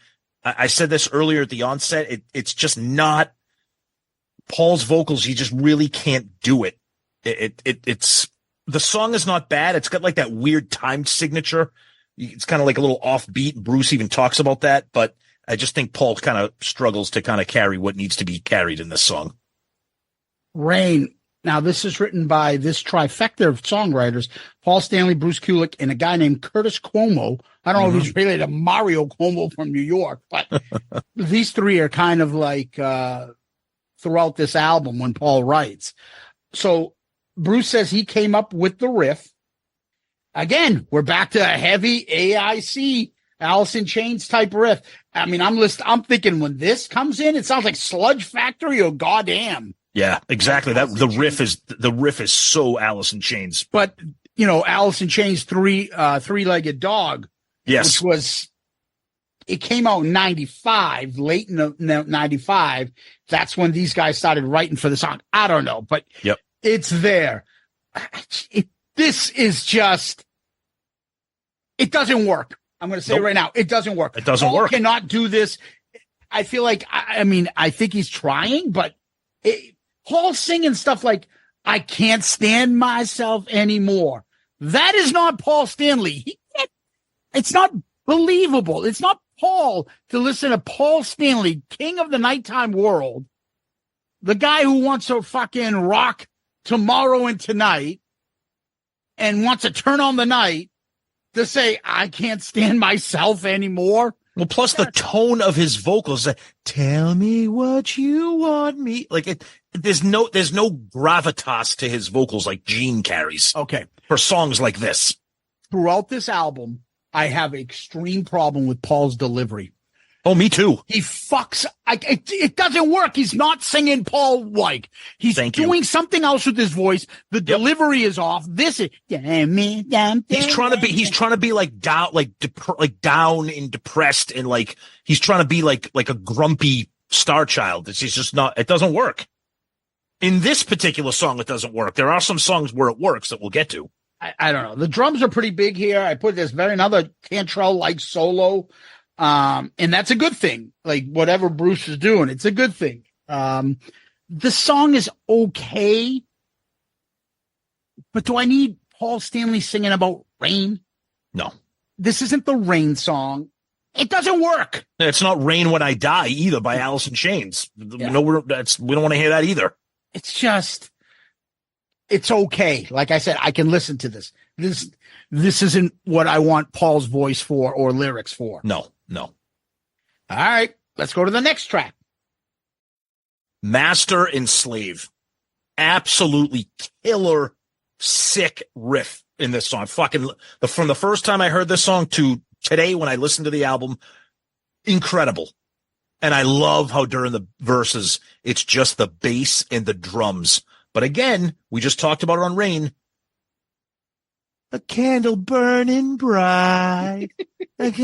I said this earlier at the onset. It's just not Paul's vocals. He just really can't do it. It's the song is not bad. It's got like that weird time signature. It's kind of like a little offbeat. Bruce even talks about that, but I just think Paul kind of struggles to kind of carry what needs to be carried in this song. Rain. Now, this is written by this trifecta of songwriters, Paul Stanley, Bruce Kulick, and a guy named Curtis Cuomo. I don't know if he's related to Mario Cuomo from New York, but these three are kind of like throughout this album when Paul writes. So Bruce says he came up with the riff. Again, we're back to a heavy AIC, Alice in Chains type riff. I mean, I'm thinking when this comes in, it sounds like Sludge Factory or Goddamn. Yeah, exactly. That the riff is so Alice in Chains. But Alice in Chains, three-legged dog. Yes, it came out in 95, late in 95. That's when these guys started writing for the song. I don't know, but it's there. This is just, it doesn't work. I'm going to say it right now. It doesn't work. It doesn't work. Cannot do this. I feel like, I think he's trying, but Paul's singing stuff like, I can't stand myself anymore. That is not Paul Stanley. It's not believable. It's not Paul to listen to Paul Stanley, king of the nighttime world, the guy who wants to fucking rock tomorrow and tonight and wants to turn on the night, to say, I can't stand myself anymore. Well, plus the tone of his vocals, tell me what you want me. Like there's no gravitas to his vocals like Gene carries. Okay. For songs like this. Throughout this album, I have an extreme problem with Paul's delivery. Oh, me too. He fucks. It doesn't work. He's not singing Paul like. He's doing something else with his voice. The delivery is off. This is. He's trying to be like down and depressed, and like he's trying to be like a grumpy star child. It's just not. It doesn't work. In this particular song, it doesn't work. There are some songs where it works that we'll get to. I don't know. The drums are pretty big here. I put this another Cantrell-like solo. And that's a good thing. Like whatever Bruce is doing, it's a good thing. The song is okay, but do I need Paul Stanley singing about rain? No, this isn't the Rain song. It doesn't work. It's not Rain When I Die either by Alice in Chains. We don't want to hear that either. it's okay. Like I said, I can listen to this. This isn't what I want Paul's voice for or lyrics for. No. All right, let's go to the next track. Master and Slave. Absolutely killer, sick riff in this song. From the first time I heard this song to today when I listened to the album, incredible. And I love how during the verses, it's just the bass and the drums. But again, we just talked about it on Rain. A candle burning bright. Like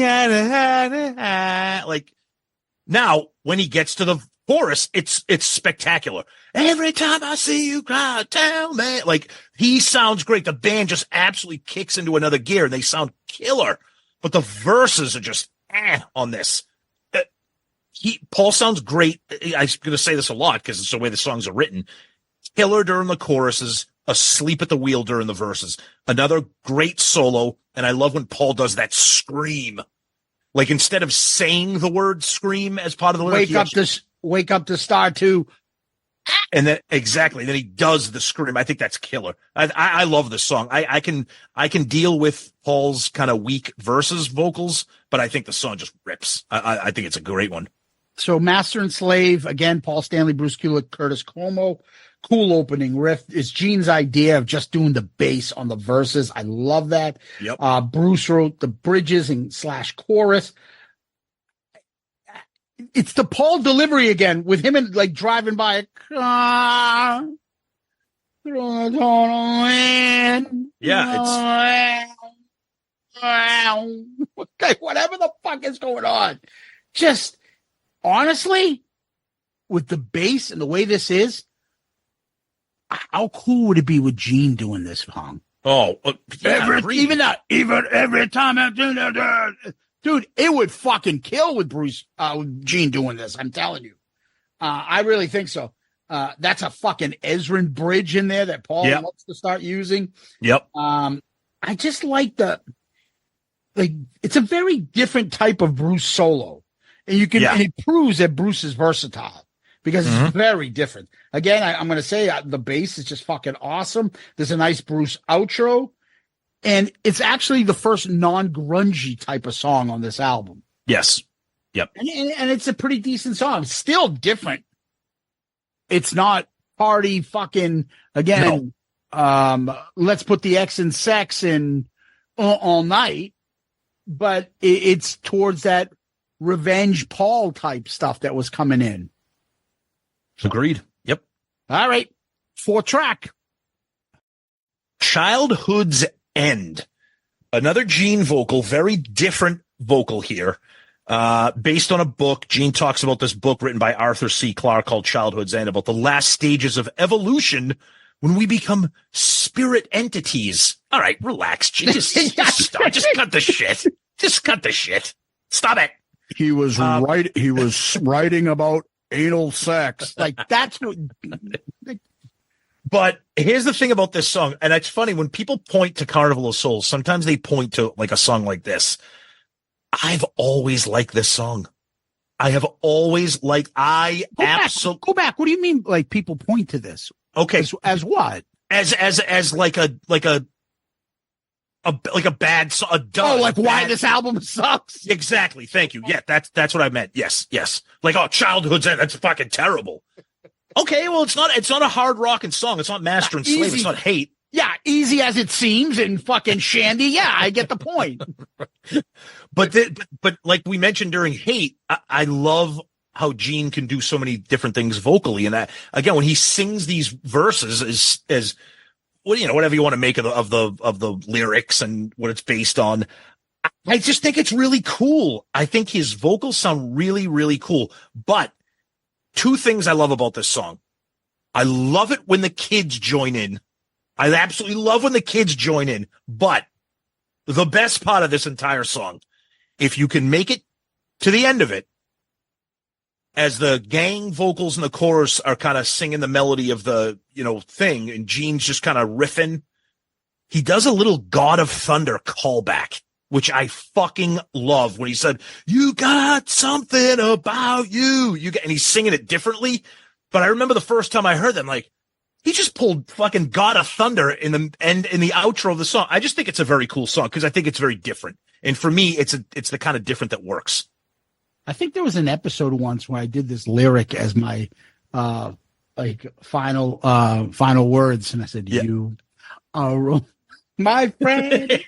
now, when he gets to the chorus, it's spectacular. Every time I see you cry, tell me. Like, he sounds great. The band just absolutely kicks into another gear, and they sound killer. But the verses are just on this. Paul sounds great. I'm going to say this a lot because it's the way the songs are written. Killer during the choruses, asleep at the wheel during the verses. Another great solo, and I love when Paul does that scream. Like, instead of saying the word scream as part of the lyric, wake up to star 2. And then exactly, then he does the scream. I think that's killer. I love this song. I can deal with Paul's kind of weak verses vocals, but I think the song just rips. I think it's a great one. So Master and Slave, again, Paul Stanley, Bruce Kulick, Curtis Como. Cool opening riff. It's Gene's idea of just doing the bass on the verses. I love that. Yep. Bruce wrote the bridges and / chorus. It's the Paul delivery again with him and like driving by a car. Yeah, okay, whatever the fuck is going on. Just honestly, with the bass and the way this is, how cool would it be with Gene doing this song? Oh, yeah, even every time I'm doing that, dude, it would fucking kill with with Gene doing this. I'm telling you, I really think so. That's a fucking Ezrin bridge in there that Paul wants to start using. Yep. I just like it's a very different type of Bruce solo, and and it proves that Bruce is versatile. Because it's very different. Again, I'm going to say the bass is just fucking awesome. There's a nice Bruce outro. And it's actually the first non-grungy type of song on this album. Yes. Yep. And it's a pretty decent song. It's still different. It's not party fucking, again, let's put the X in sex in all night. But it's towards that Revenge Paul type stuff that was coming in. Agreed. Yep. All right. 4-track. Childhood's End. Another Gene vocal, very different vocal here. Based on a book. Gene talks about this book written by Arthur C. Clarke called Childhood's End, about the last stages of evolution when we become spirit entities. All right, relax, Gene. Just stop. Just cut the shit. Just cut the shit. Stop it. He was He was writing about anal sex. Like, that's what. But here's the thing about this song, and it's funny when people point to Carnival of Souls, sometimes they point to like a song like this. I've always liked this song. I have always liked. Go back. What do you mean? Like, people point to this? Okay, as what? As like a bad song. Why this album sucks? Exactly. Thank you. Yeah, that's what I meant. Yes. Like, Childhood's End. That's fucking terrible. Okay, well, it's not a hard rocking song. It's not Master and Slave. It's not Hate. Yeah, easy as it seems and fucking Shandy. Yeah, I get the point. But like we mentioned during Hate, I love how Gene can do so many different things vocally. And that, again, when he sings these verses as whatever you want to make of the lyrics and what it's based on, I just think it's really cool. I think his vocals sound really, really cool. But 2 things I love about this song. I love it when the kids join in. I absolutely love when the kids join in. But the best part of this entire song, if you can make it to the end of it, as the gang vocals in the chorus are kind of singing the melody of the, thing, and Gene's just kind of riffing, he does a little God of Thunder callback, which I fucking love, when he said, "You got something about you." And he's singing it differently. But I remember the first time I heard them, like, He just pulled fucking God of Thunder in the end, in the outro of the song. I just think it's a very cool song because I think it's very different. And for me, it's the kind of different that works. I think there was an episode once where I did this lyric as my final words, and I said, "You are my friend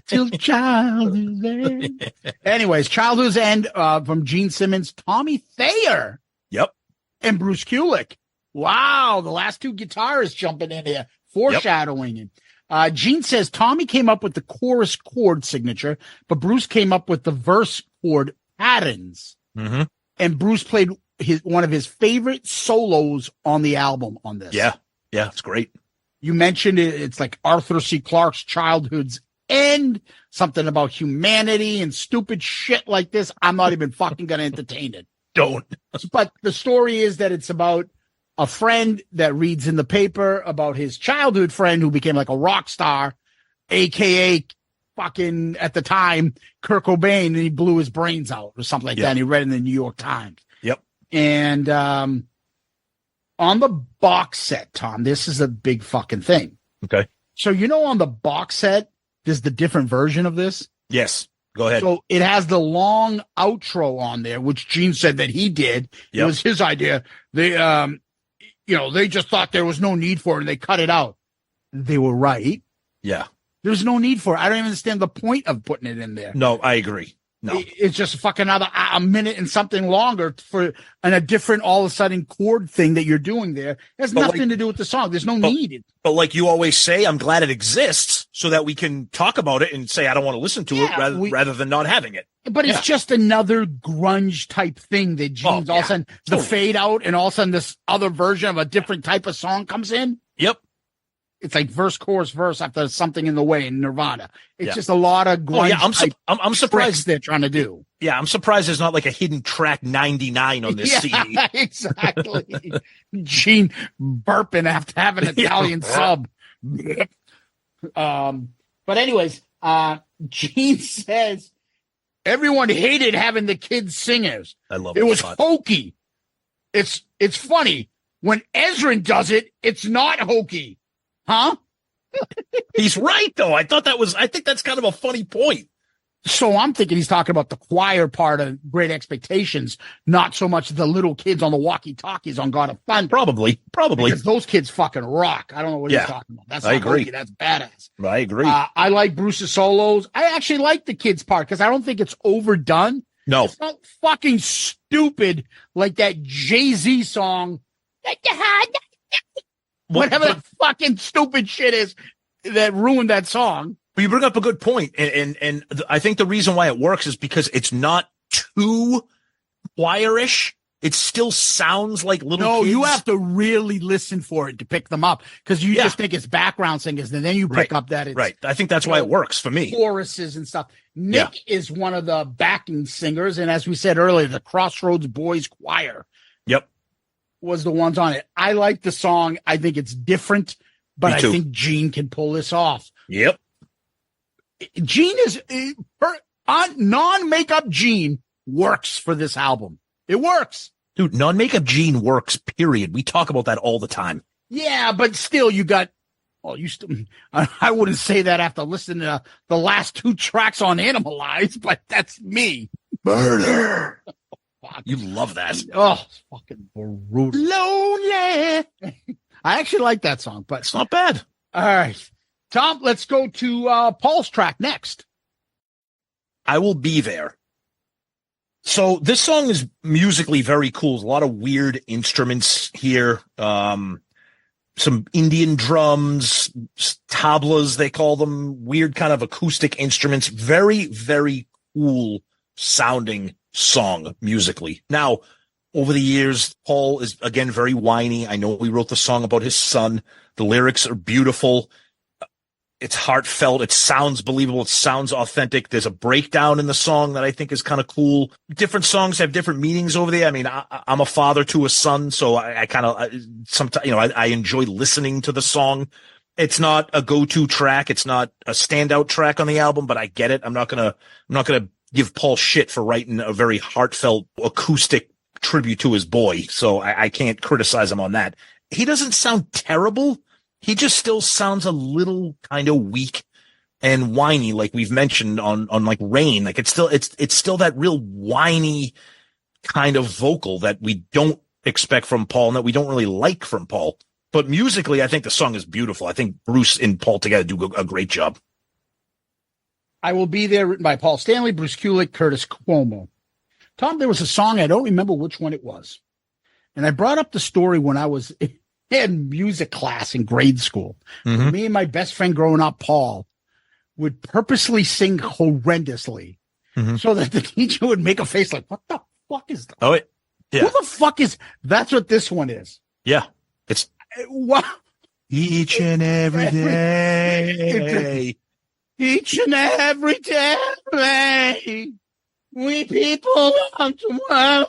till childhood's end." Anyways, Childhood's End from Gene Simmons, Tommy Thayer, Yep, and Bruce Kulick. Wow, the last two guitarists jumping in here, foreshadowing it. Gene says Tommy came up with the chorus chord signature, but Bruce came up with the verse chord patterns. Mm-hmm. And Bruce played one of his favorite solos on the album on this. Yeah, it's great. You mentioned it. It's like Arthur C. Clarke's Childhood's End, something about humanity and stupid shit like this. I'm not even fucking going to entertain it. Don't. But the story is that it's about a friend that reads in the paper about his childhood friend who became like a rock star, AKA fucking at the time Kurt Cobain, and he blew his brains out or something like that. And he read in the New York Times. Yep. And on the box set, Tom, this is a big fucking thing. Okay. So on the box set, there's the different version of this. Yes. Go ahead. So it has the long outro on there, which Gene said that he did. It was his idea. They they just thought there was no need for it and they cut it out. They were right. Yeah. There's no need for it. I don't even understand the point of putting it in there. No, I agree. No, it's just fucking another a minute and something longer and a different all of a sudden chord thing that you're doing there. It has nothing to do with the song. There's no need. But like you always say, I'm glad it exists so that we can talk about it and say, I don't want to listen to it rather than not having it. But it's just another grunge type thing that Gene's all of a sudden the fade out and all of a sudden this other version of a different type of song comes in. Yep. It's like verse, chorus, verse after Something in the Way in Nirvana. It's just a lot of grunge. I'm surprised they're trying to do. Yeah, I'm surprised there's not like a hidden track 99 on this CD. Exactly. Gene burping after having an Italian sub. But anyways, Gene says everyone hated having the kids singers. I love it. It was hokey. It's funny when Ezrin does it. It's not hokey. Huh? He's right, though. I think that's kind of a funny point. So I'm thinking he's talking about the choir part of Great Expectations, not so much the little kids on the walkie-talkies on God of Thunder. Probably. Because those kids fucking rock. I don't know what he's talking about. That's not hokey. That's badass. I agree. I like Bruce's solos. I actually like the kids part because I don't think it's overdone. No. It's not fucking stupid like that Jay-Z song. Whatever that fucking stupid shit is that ruined that song. But you bring up a good point. And I think the reason why it works is because it's not too choirish. It still sounds like little kids. No, you have to really listen for it to pick them up because you just think it's background singers. And then you pick up that it's. Right. I think that's why it works for me. Choruses and stuff. Nick is one of the backing singers. And as we said earlier, the Crossroads Boys Choir. Yep. Was the ones on it. I like the song. I think it's different, but I think Gene can pull this off. Yep. Gene is non-makeup Gene works for this album. It works. Dude, non-makeup Gene works, period. We talk about that all the time. Yeah, but still you got, I wouldn't say that after listening to the last two tracks on Animalize, but that's me. Murder. You love that. Oh, it's fucking brutal. Lonely. I actually like that song, but it's not bad. All right. Tom, let's go to Paul's track next. I Will Be There. So this song is musically very cool. There's a lot of weird instruments here. Some Indian drums, tablas, they call them, weird kind of acoustic instruments. Very, very cool sounding song musically. Now, over the years, Paul is again very whiny. I know he wrote the song about his son. The lyrics are beautiful. It's heartfelt. It sounds believable. It sounds authentic. There's a breakdown in the song that I think is kind of cool. Different songs have different meanings over there. I mean, I'm a father to a son, so I kind of sometimes, I enjoy listening to the song. It's not a go-to track. It's not a standout track on the album, but I get it. I'm not gonna give Paul shit for writing a very heartfelt acoustic tribute to his boy, so I can't criticize him on that. he doesn't sound terrible. He just still sounds a little kind of weak and whiny, like we've mentioned on like Rain. Like it's still that real whiny kind of vocal that we don't expect from Paul and that we don't really like from Paul. But musically, I think the song is beautiful. I think Bruce and Paul together do a great job. I Will Be There, written by Paul Stanley, Bruce Kulick, Curtis Cuomo. Tom, there was a song, I don't remember which one it was. And I brought up the story when I was in music class in grade school. Mm-hmm. Me and my best friend growing up, Paul, would purposely sing horrendously so that the teacher would make a face like, what the fuck is that? Oh, yeah. Who the fuck is, that's what this one is. Yeah. It's what? Each and every day. Each and every day. We people want to work.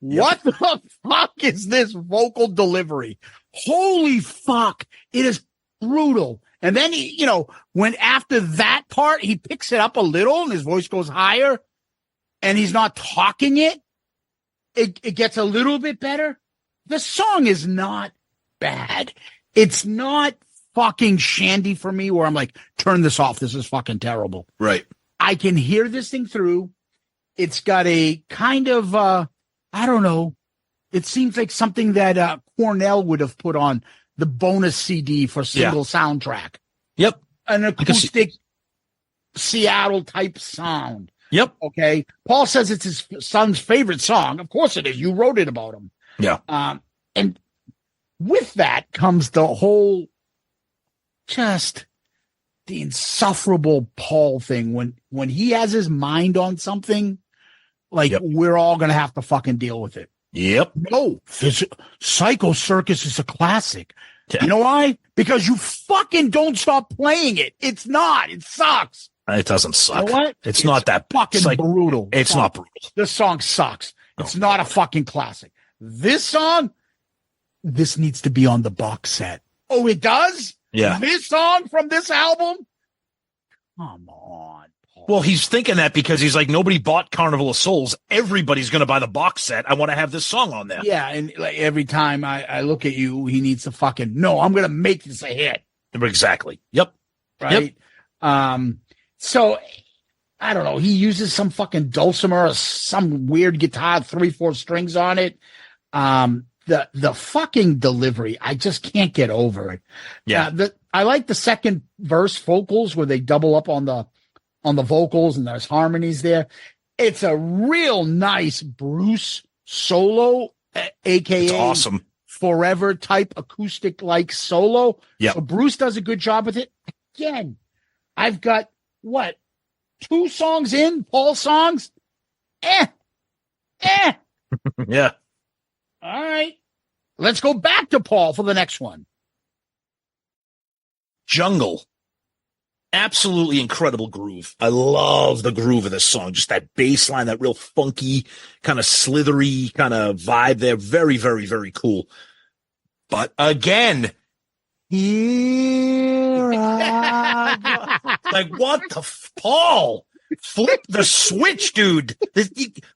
What the fuck is this vocal delivery? Holy fuck. It is brutal. And then he, you know, when after that part, he picks it up a little and his voice goes higher and he's not talking it. It gets a little bit better. The song is not bad. It's not fucking shandy for me where I'm like, turn this off. This is fucking terrible. Right. I can hear this thing through. It's got a kind of, I don't know. It seems like something that Cornell would have put on the bonus CD for single soundtrack. Yep. An acoustic Seattle type sound. Yep. Okay. Paul says it's his son's favorite song. Of course it is. You wrote it about him. Yeah. And with that comes the whole just the insufferable Paul thing. When he has his mind on something, like we're all going to have to fucking deal with it. Yep. No, Psycho Circus is a classic. Yeah. You know why? Because you fucking don't stop playing it. It's not. It sucks. It doesn't suck. You know what? It's not that fucking brutal. It's not brutal. This song sucks. It's not a fucking classic. This song, this needs to be on the box set. Oh, it does? Yeah. This song from this album? Come on, Paul. Well, he's thinking that because he's like, nobody bought Carnival of Souls. Everybody's going to buy the box set. I want to have this song on there. Yeah, and like every time I look at you, he needs to fucking, no, I'm going to make this a hit. Exactly. Yep. Right? Yep. So, I don't know. He uses some fucking dulcimer or some weird guitar, 3/4 strings on it. The fucking delivery, I just can't get over it. Yeah. I like the second verse vocals where they double up on the vocals and there's harmonies there. It's a real nice Bruce solo, aka it's awesome. Forever type acoustic like solo. Yeah. So Bruce does a good job with it. Again, I've got what? 2 songs in, Paul songs? Yeah. All right. Let's go back to Paul for the next one. Jungle. Absolutely incredible groove. I love the groove of this song. Just that bass line, that real funky, kind of slithery kind of vibe there. Very, very, very cool. But again, here like what the Paul? Flip the switch, dude.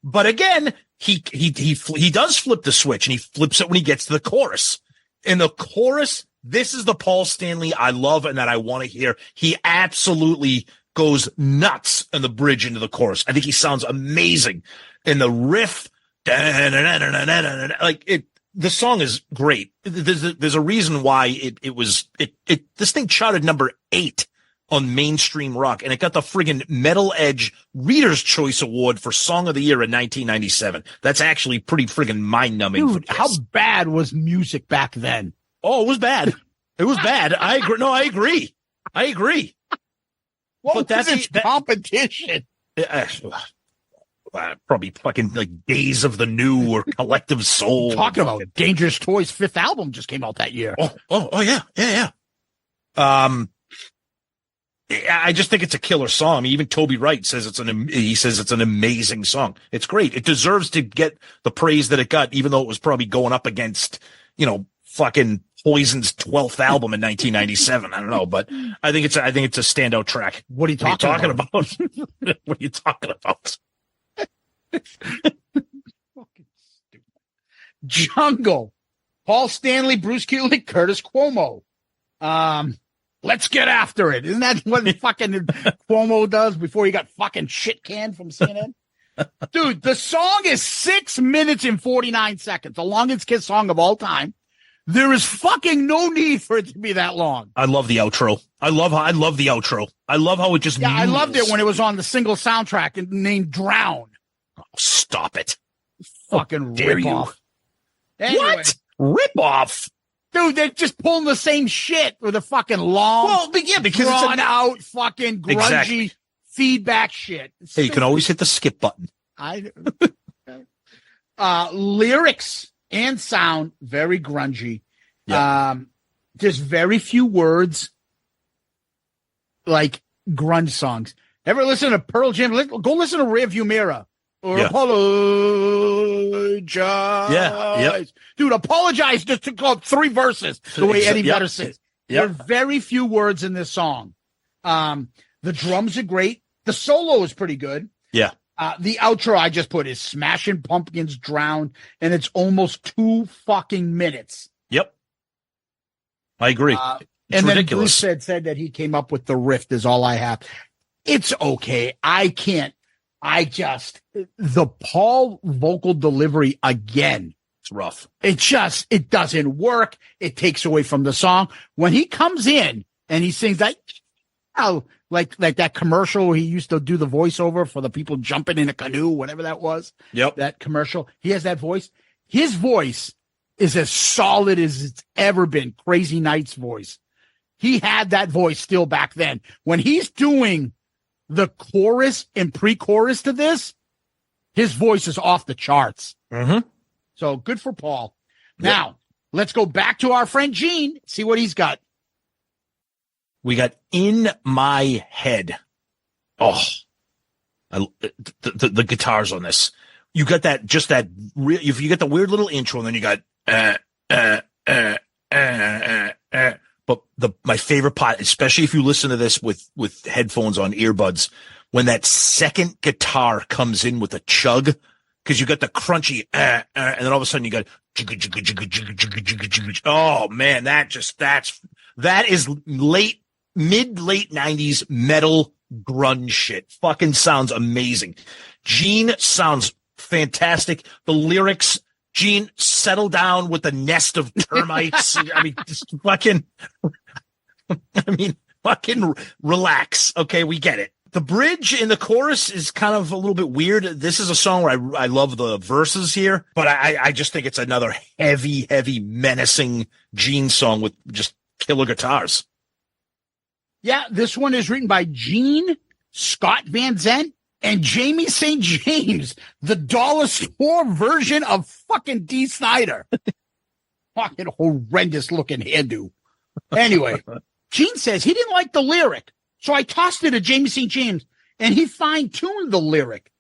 But again, he does flip the switch and he flips it when he gets to the chorus. In the chorus, this is the Paul Stanley I love and that I want to hear. He absolutely goes nuts in the bridge into the chorus. I think he sounds amazing in the riff. Like it, the song is great. There's a reason why this thing charted number 8 on mainstream rock, and it got the friggin' Metal Edge Reader's Choice Award for Song of the Year in 1997. That's actually pretty friggin' mind-numbing. Dude, how bad was music back then? Oh, it was bad. It was bad. I agree. No, I agree. What was its competition? Probably fucking like Days of the New or Collective Soul. Talking about Dangerous Toys' 5th album just came out that year. Oh yeah. I just think it's a killer song. I mean, even Toby Wright says it's an amazing song. It's great. It deserves to get the praise that it got, even though it was probably going up against, fucking Poison's 12th album in 1997. I don't know, but I think it's a standout track. What are you talking about? What are you talking about? Fucking stupid. Jungle. Paul Stanley, Bruce Kulick, Curtis Cuomo. Let's get after it. Isn't that what fucking Cuomo does before he got fucking shit canned from CNN? Dude, the song is 6 minutes and 49 seconds, the longest Kiss song of all time. There is fucking no need for it to be that long. I love the outro. I love the outro. I love how it just mules. I loved it when it was on the single soundtrack named Drown. Oh, stop it. Fucking rip off. Anyway, what? Rip off? Dude, they're just pulling the same shit with a fucking long, because drawn out fucking grungy feedback shit. Hey, you can always hit the skip button. Lyrics and sound, very grungy. Yeah. There's very few words like grunge songs. Ever listen to Pearl Jam? Go listen to Rearview Mirror or Apologize. Yeah. Yep. Dude, Apologize just took up 3 verses the way Eddie Vedder sings. There are very few words in this song. The drums are great. The solo is pretty good. Yeah. The outro I just put is Smashing Pumpkins Drown, and it's almost 2 fucking minutes. Yep. I agree. And ridiculous. Then Bruce said that he came up with the riff is all I have. It's okay. The Paul vocal delivery again. It's rough. It doesn't work. It takes away from the song. When he comes in and he sings that, like that commercial he used to do the voiceover for the people jumping in a canoe, whatever that was. Yep. That commercial. He has that voice. His voice is as solid as it's ever been. Crazy Night's voice. He had that voice still back then. When he's doing the chorus and pre-chorus to this, his voice is off the charts. Mm-hmm. So good for Paul. Now, let's go back to our friend Gene, see what he's got. We got In My Head. Oh, the guitars on this. You got that, if you get the weird little intro, and then you got, but my favorite part, especially if you listen to this with headphones on, earbuds, when that second guitar comes in with a chug, because you got the crunchy, and then all of a sudden you got, oh man, that is mid-late 90s metal grunge shit. Fucking sounds amazing. Gene sounds fantastic. The lyrics, Gene, settle down with the nest of termites. Fucking relax. Okay, we get it. The bridge in the chorus is kind of a little bit weird. This is a song where I love the verses here, but I just think it's another heavy, menacing Gene song with just killer guitars. Yeah, this one is written by Gene, Scott Van Zandt, and Jamie St. James, the dollar store version of fucking Dee Snider. Fucking horrendous looking hairdo. Anyway, Gene says he didn't like the lyric, so I tossed it to Jamie St. James, and he fine-tuned the lyric.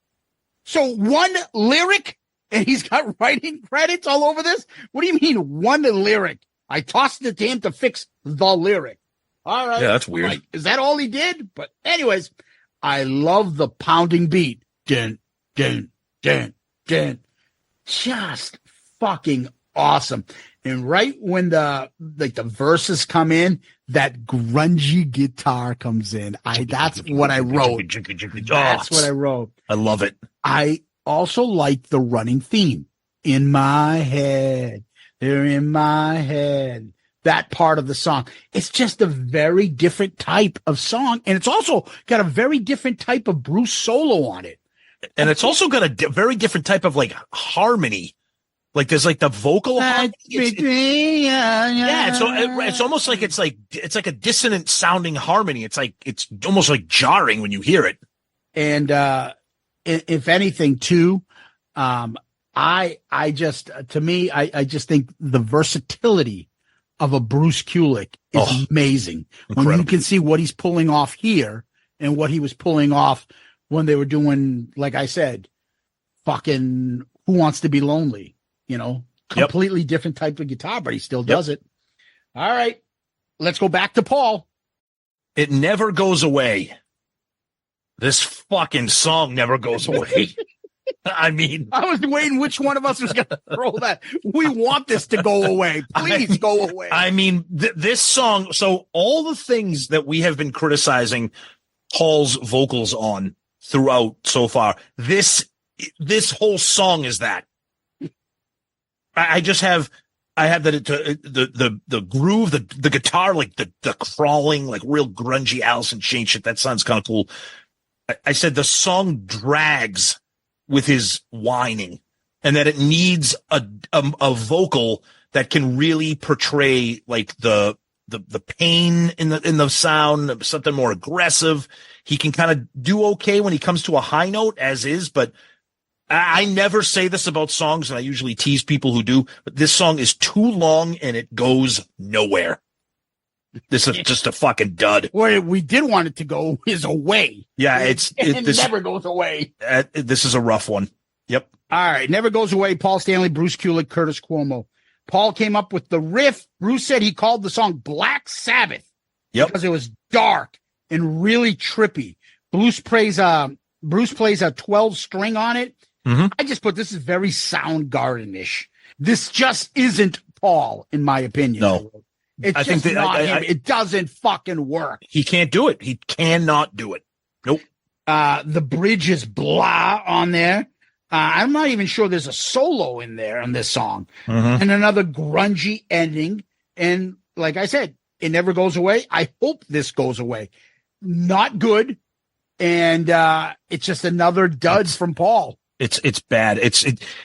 So one lyric, and he's got writing credits all over this? What do you mean one lyric? I tossed it to him to fix the lyric. All right. Yeah, that's weird. Like, is that all he did? But anyways, I love the pounding beat. Dun, dun, dun, dun. Just fucking awesome. And right when the verses come in, that grungy guitar comes in. That's what I wrote. That's what I wrote. I love it. I also like the running theme. In my head. They're in my head. That part of the song. It's just a very different type of song. And it's also got a very different type of Bruce solo on it. And it's also got a very different type of like harmony. Like there's like the vocal harmony. It's almost like it's like a dissonant sounding harmony. It's almost like jarring when you hear it. And if anything too, I just think the versatility of a Bruce Kulick is amazing. Incredible. When you can see what he's pulling off here and what he was pulling off when they were doing, like I said, fucking Who Wants to Be Lonely, completely different type of guitar, but he still does it. All right, let's go back to Paul. It never goes away. This fucking song never goes away. I mean, I was waiting which one of us was going to throw that. We want this to go away. Please go away. I mean, this song. So all the things that we have been criticizing Paul's vocals on throughout so far, this whole song is that. I have the groove, the guitar, like the crawling, like real grungy Alice in Chains shit. That sounds kind of cool. I said the song drags with his whining, and that it needs a vocal that can really portray like the pain in the sound, something more aggressive. He can kind of do okay when he comes to a high note as is, but I never say this about songs, and I usually tease people who do, but this song is too long and it goes nowhere. This is just a fucking dud. Where we did want it to go is away. Yeah, it never goes away. This is a rough one. Yep. All right, never goes away. Paul Stanley, Bruce Kulick, Curtis Cuomo. Paul came up with the riff. Bruce said he called the song Black Sabbath. Yep. Because it was dark and really trippy. Bruce plays a 12 string on it. Mm-hmm. I just put this is very Soundgarden-ish. This just isn't Paul, in my opinion. No. It's just not him. It doesn't fucking work. He can't do it. He cannot do it. Nope. The bridge is blah on there. I'm not even sure there's a solo in there on this song. Mm-hmm. And another grungy ending. And like I said, it never goes away. I hope this goes away. Not good. And it's just another dud from Paul. It's bad.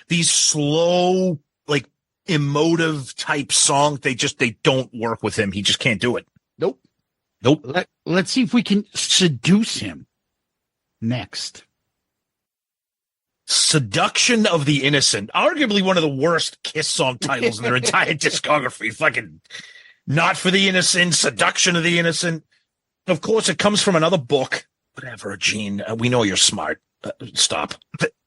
These slow, like emotive type songs. They don't work with him. He just can't do it. Nope. Let's see if we can seduce him next. Seduction of the Innocent, arguably one of the worst Kiss song titles in their entire discography. Fucking Not for the Innocent, Seduction of the Innocent. Of course, it comes from another book. Whatever, Gene. We know you're smart. Stop.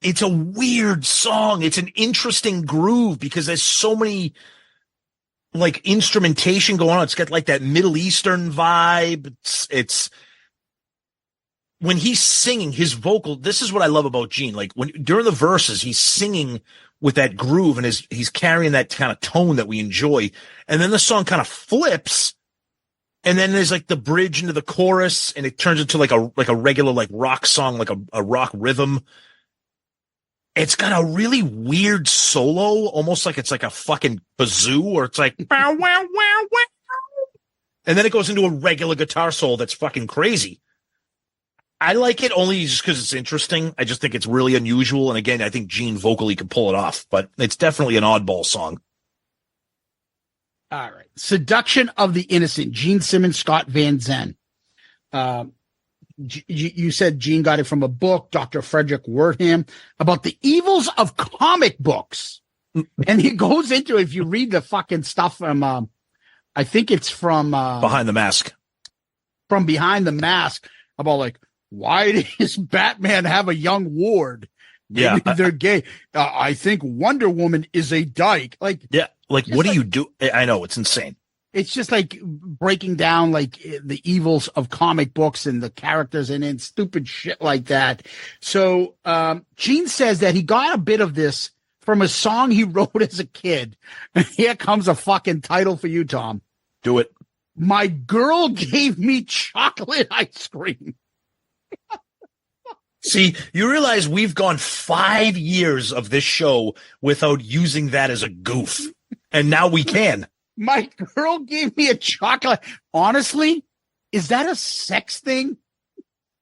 It's a weird song. It's an interesting groove because there's so many like instrumentation going on. It's got like that Middle Eastern vibe. It's when he's singing his vocal. This is what I love about Gene. Like during the verses, he's singing with that groove and he's carrying that kind of tone that we enjoy. And then the song kind of flips. And then there's like the bridge into the chorus, and it turns into like a regular like rock song, like a rock rhythm. It's got a really weird solo, almost like it's like a fucking bazoo, or it's like bow, wow, wow, wow. And then it goes into a regular guitar solo that's fucking crazy. I like it only just because it's interesting. I just think it's really unusual, and again, I think Gene vocally could pull it off, but it's definitely an oddball song. All right. Seduction of the Innocent. Gene Simmons, Scott Van Zen. You said Gene got it from a book, Dr. Frederick Wertham, about the evils of comic books. And he goes into, if you read the fucking stuff from, I think it's from Behind the Mask. From Behind the Mask, about like, why does Batman have a young ward? Maybe they're gay. I think Wonder Woman is a dyke. Like, yeah. Like, what do you do? I know, it's insane. It's just like breaking down like the evils of comic books and the characters and stupid shit like that. So Gene says that he got a bit of this from a song he wrote as a kid. Here comes a fucking title for you, Tom. Do it. My girl gave me chocolate ice cream. See, you realize we've gone 5 years of this show without using that as a goof. And now we can. My girl gave me a chocolate. Honestly, is that a sex thing?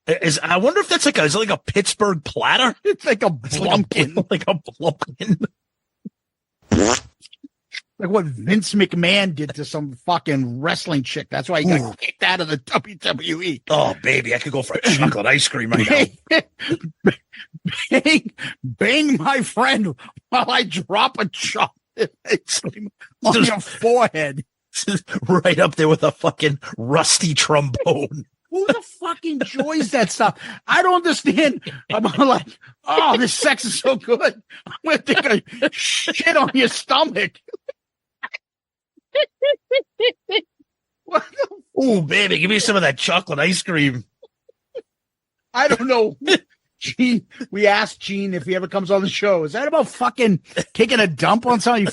I wonder if that's is it like a Pittsburgh platter? It's like a blumpkin. Like a blumpkin. Like what Vince McMahon did to some fucking wrestling chick. That's why he got kicked out of the WWE. Oh, baby, I could go for a chocolate ice cream right now. Bang my friend while I drop a chocolate ice cream on your forehead. Right up there with a fucking rusty trombone. Who the fuck enjoys that stuff? I don't understand. I'm like, oh, this sex is so good. I'm going to take a shit on your stomach. Oh, baby, give me some of that chocolate ice cream. I don't know. Gene, we asked Gene if he ever comes on the show. Is that about fucking taking a dump on something?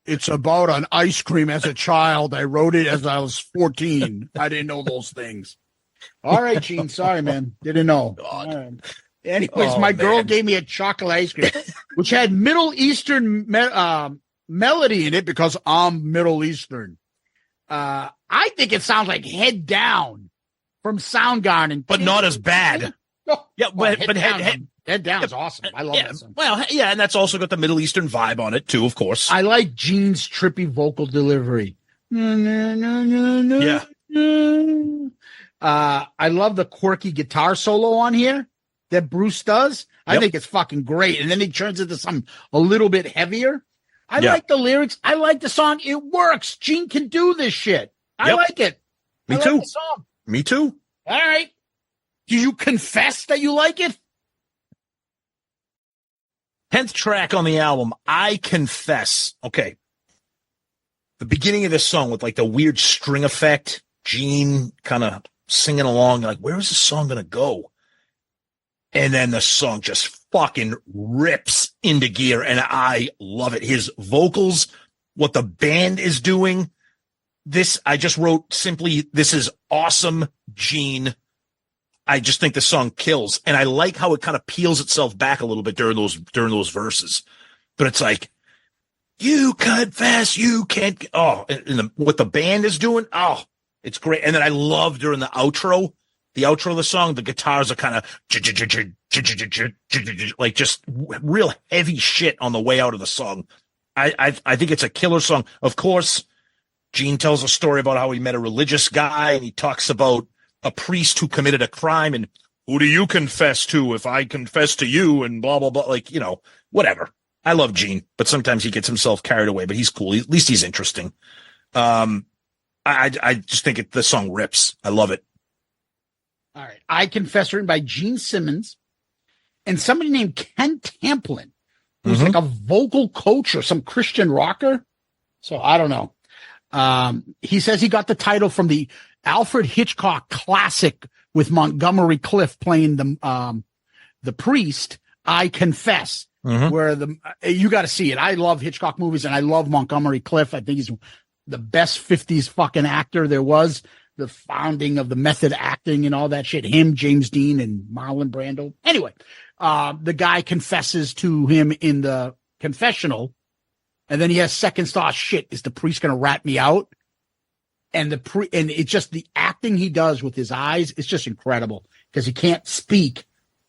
It's about an ice cream as a child. I wrote it as I was 14. I didn't know those things. All right, Gene. Sorry, man. Didn't know. All right. Anyways, my girl gave me a chocolate ice cream, which had Middle Eastern melody in it because I'm Middle Eastern. I think it sounds like Head Down from Soundgarden. But not as bad. Yeah, but Head Down is awesome. I love that song. Well, yeah, and that's also got the Middle Eastern vibe on it, too, of course. I like Gene's trippy vocal delivery. Yeah. I love the quirky guitar solo on here that Bruce does. I think it's fucking great. And then he turns into something a little bit heavier. I like the lyrics. I like the song. It works. Gene can do this shit. I like it. Me too. Me too. All right. Do you confess that you like it? 10th track on the album, I Confess. Okay. The beginning of this song with like the weird string effect, Gene kind of singing along, like, where is this song going to go? And then the song just fucking rips into gear, and I love it. His vocals, what the band is doing. This, I just wrote simply, this is awesome, Gene. I just think the song kills, and I like how it kind of peels itself back a little bit during those verses. But it's like, you confess, you can't. Oh, and what the band is doing, oh, it's great. And then I love during the outro of the song, the guitars are kind of like just real heavy shit on the way out of the song. I think it's a killer song. Of course, Gene tells a story about how he met a religious guy, and he talks about a priest who committed a crime, and who do you confess to if I confess to you, and blah, blah, blah. Like, whatever. I love Gene, but sometimes he gets himself carried away, but he's cool. At least he's interesting. I just think the song rips. I love it. All right. I Confess, written by Gene Simmons and somebody named Ken Tamplin, who's like a vocal coach or some Christian rocker. So I don't know. He says he got the title from the Alfred Hitchcock classic with Montgomery Clift playing the priest, I Confess, where you got to see it. I love Hitchcock movies, and I love Montgomery Clift. I think he's the best 50s fucking actor there was. The founding of the method acting and all that shit. Him, James Dean, and Marlon Brando. Anyway, the guy confesses to him in the confessional, and then he has second thought. Shit, is the priest going to rat me out? And and it's just the acting he does with his eyes. It's just incredible because he can't speak,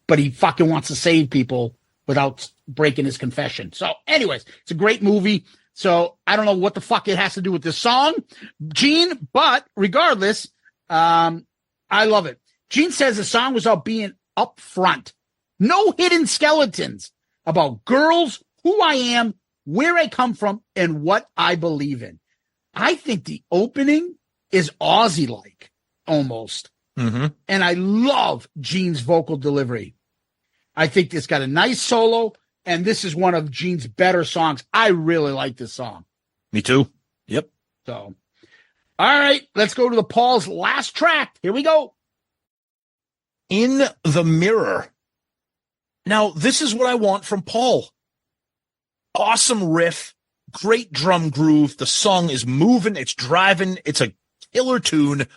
but he fucking wants to save people without breaking his confession. So anyways, it's a great movie. So I don't know what the fuck it has to do with this song, Gene, but regardless, I love it. Gene says the song was about being upfront. No hidden skeletons, about girls, who I am, where I come from, and what I believe in. I think the opening is Aussie-like, almost. And I love Gene's vocal delivery. I think it's got a nice solo, and this is one of Gene's better songs. I really like this song. Me too. Yep. So, all right, let's go to Paul's last track. Here we go. In the Mirror. Now, this is what I want from Paul. Awesome riff. Great drum groove. The song is moving. It's driving. It's a killer tune.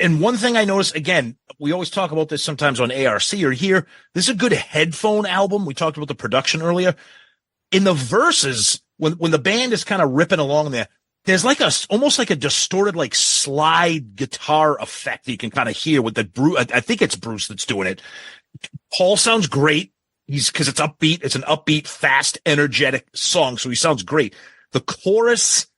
And one thing I noticed, again, we always talk about this sometimes on ARC or here. This is a good headphone album. We talked about the production earlier. In the verses, when the band is kind of ripping along there, there's like almost like a distorted, like slide guitar effect that you can kind of hear with the I think it's Bruce that's doing it. Paul sounds great. Because it's upbeat. It's an upbeat, fast, energetic song. So he sounds great. The chorus,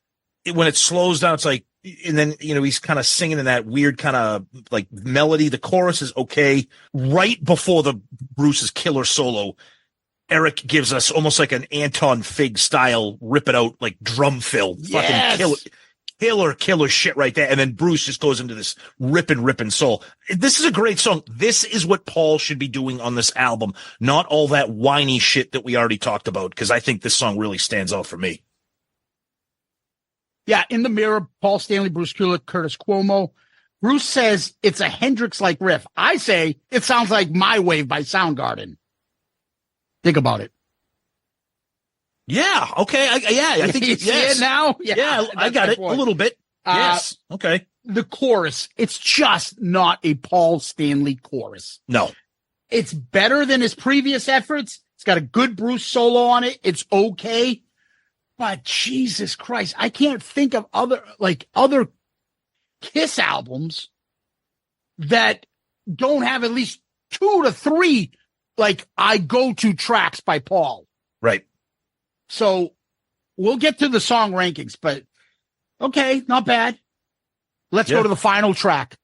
when it slows down, it's like, and then, he's kind of singing in that weird kind of like melody. The chorus is okay. Right before the Bruce's killer solo, Eric gives us almost like an Anton Fig style, rip it out, like drum fill. Yes. Fucking killer shit right there. And then Bruce just goes into this ripping soul. This is a great song. This is what Paul should be doing on this album, not all that whiny shit that we already talked about, because I think this song really stands out for me. Yeah, In the Mirror, Paul Stanley, Bruce Kulick, Curtis Cuomo. Bruce says it's a Hendrix-like riff. I say it sounds like My Wave by Soundgarden. Think about it. Yeah. Okay. I think you see it now. Yeah, I got it a little bit. Yes. Okay. The chorus, it's just not a Paul Stanley chorus. No. It's better than his previous efforts. It's got a good Bruce solo on it. It's okay. But Jesus Christ, I can't think of other Kiss albums that don't have at least 2 to 3 I go-to tracks by Paul. Right. So we'll get to the song rankings, but okay, not bad. Let's go to the final track.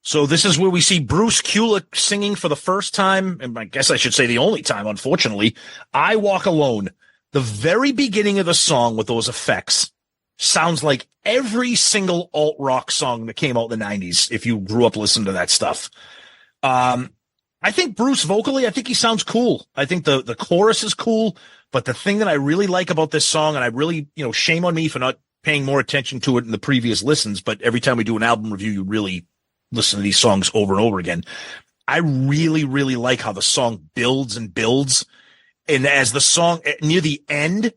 So this is where we see Bruce Kulick singing for the first time, and I guess I should say the only time, unfortunately, I Walk Alone. The very beginning of the song with those effects sounds like every single alt-rock song that came out in the 90s, if you grew up listening to that stuff. I think Bruce vocally, I think he sounds cool. I think the chorus is cool, but the thing that I really like about this song, and I really, shame on me for not paying more attention to it in the previous listens, but every time we do an album review, you really listen to these songs over and over again. I really, really like how the song builds and builds. And as the song near the end,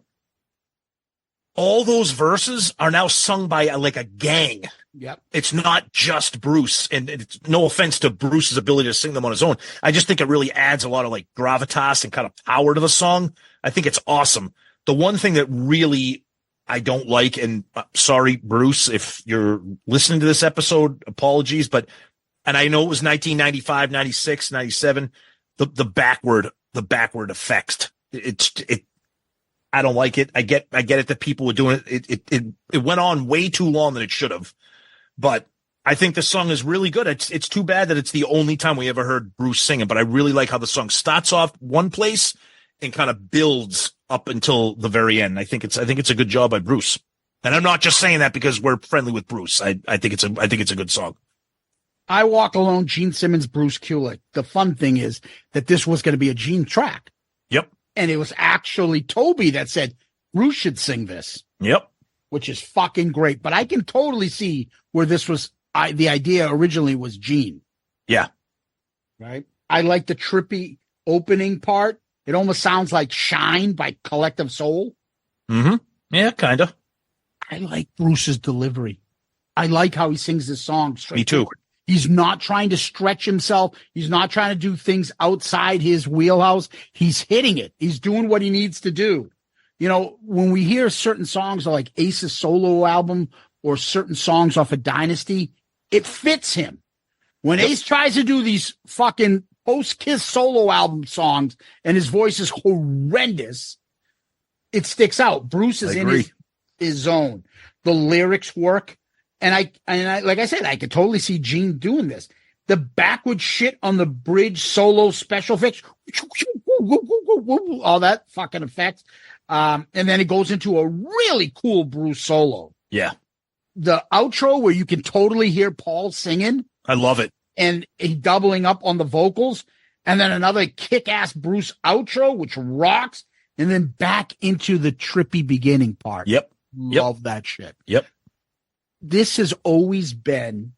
all those verses are now sung by a gang. Yep. It's not just Bruce, and it's no offense to Bruce's ability to sing them on his own. I just think it really adds a lot of gravitas and kind of power to the song. I think it's awesome. The one thing that really I don't like, and sorry, Bruce, if you're listening to this episode, apologies, and I know it was 1995, 96, 97, the backward effects. I don't like it. I get it that people were doing it. It went on way too long than it should have. But I think the song is really good. It's too bad that it's the only time we ever heard Bruce singing, but I really like how the song starts off one place and kind of builds up until the very end. I think it's a good job by Bruce. And I'm not just saying that because we're friendly with Bruce. I think it's a good song. I Walk Alone, Gene Simmons, Bruce Kulick. The fun thing is that this was going to be a Gene track. Yep. And it was actually Toby that said Bruce should sing this. Yep. Which is fucking great. But I can totally see where this was, the idea originally was Gene. Yeah. Right? I like the trippy opening part. It almost sounds like Shine by Collective Soul. Mm-hmm. Yeah, kind of. I like Bruce's delivery. I like how he sings this song straight. Me too. Forward. He's not trying to stretch himself. He's not trying to do things outside his wheelhouse. He's hitting it. He's doing what he needs to do. When we hear certain songs like Ace's solo album or certain songs off of Dynasty, it fits him. When Ace tries to do these fucking post-Kiss solo album songs and his voice is horrendous, it sticks out. Bruce is in his zone. The lyrics work. And I like I said, I could totally see Gene doing this. The backward shit on the bridge solo special effects, all that fucking effects. And then it goes into a really cool Bruce solo. Yeah. The outro where you can totally hear Paul singing. I love it. And he doubling up on the vocals. And then another kick-ass Bruce outro, which rocks. And then back into the trippy beginning part. Yep. Love that shit. Yep. This has always been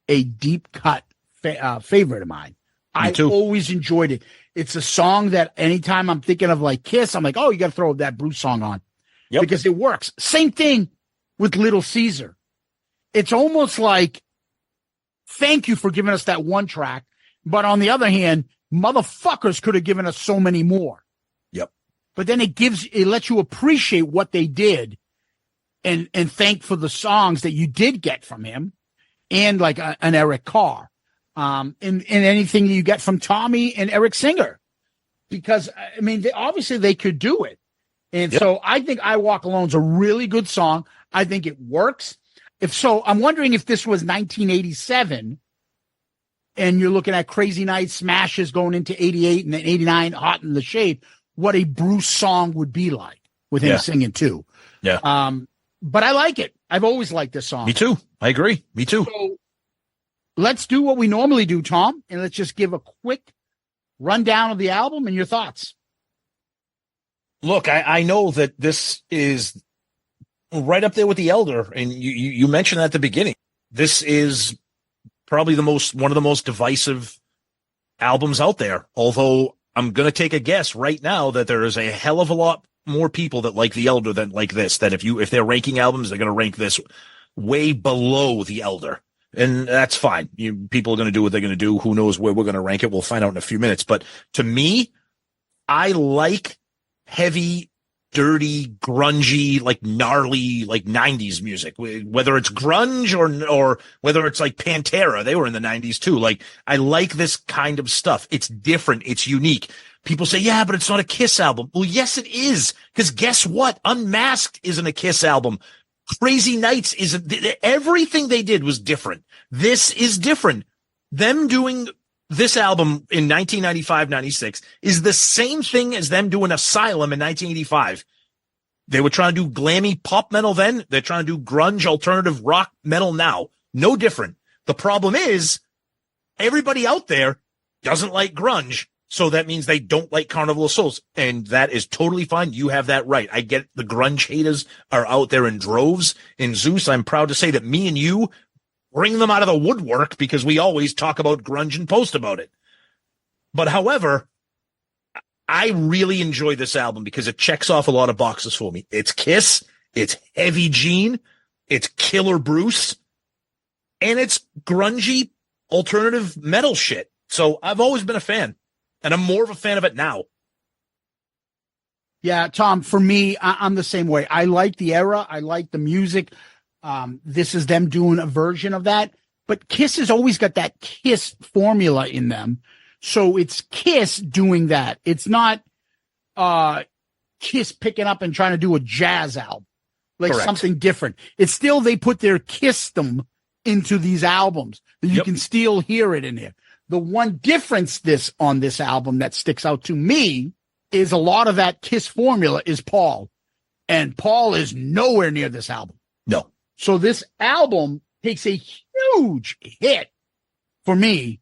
a deep cut favorite of mine. I always enjoyed it. It's a song that anytime I'm thinking of Kiss, I'm like, oh, you got to throw that Bruce song on because it works. Same thing with Little Caesar. It's almost like, thank you for giving us that one track. But on the other hand, motherfuckers could have given us so many more. Yep. But then it lets you appreciate what they did. And thank for the songs that you did get from him and an Eric Carr, and anything you get from Tommy and Eric Singer, because obviously they could do it. And so I think I Walk Alone is a really good song. I think it works. If so, I'm wondering if this was 1987 and you're looking at Crazy Night Smashes going into 88 and then 89 Hot in the Shade, what a Bruce song would be like with him singing too. Yeah. But I like it. I've always liked this song. Me too. I agree. Me too. So let's do what we normally do, Tom, and let's just give a quick rundown of the album and your thoughts. Look, I know that this is right up there with The Elder. And you mentioned at the beginning, this is probably one of the most divisive albums out there. Although I'm going to take a guess right now that there is a hell of a lot more people that like The Elder than like this, that if they're ranking albums, they're going to rank this way below The Elder. And that's fine. People are going to do what they're going to do. Who knows where we're going to rank it? We'll find out in a few minutes. But to me, I like heavy, dirty, grungy, like gnarly, like 90s music, whether it's grunge or whether it's like Pantera. They were in the 90s too. Like, I like this kind of stuff. It's different. It's unique. People say, yeah, but it's not a Kiss album. Well, yes, it is. Because guess what? Unmasked isn't a Kiss album. Crazy Nights isn't. Everything they did was different. This is different. Them doing this album in 1995-96 is the same thing as them doing Asylum in 1985. They were trying to do glammy pop metal then. They're trying to do grunge alternative rock metal now. No different. The problem is everybody out there doesn't like grunge. So that means they don't like Carnival of Souls. And that is totally fine. You have that right. I get the grunge haters are out there in droves. In Zeus, I'm proud to say that me and you bring them out of the woodwork because we always talk about grunge and post about it. But however, I really enjoy this album because it checks off a lot of boxes for me. It's Kiss, it's heavy Gene, it's Killer Bruce, and it's grungy alternative metal shit. So I've always been a fan. And I'm more of a fan of it now. Yeah, Tom, for me, I'm the same way. I like the era. I like the music. This is them doing a version of that. But Kiss has always got that Kiss formula in them. So it's Kiss doing that. It's not Kiss picking up and trying to do a jazz album. Like Correct. Something different. It's still they put their Kiss-dom into these albums. You can still hear it in there. The one difference on this album that sticks out to me is a lot of that Kiss formula is Paul. And Paul is nowhere near this album. No. So this album takes a huge hit for me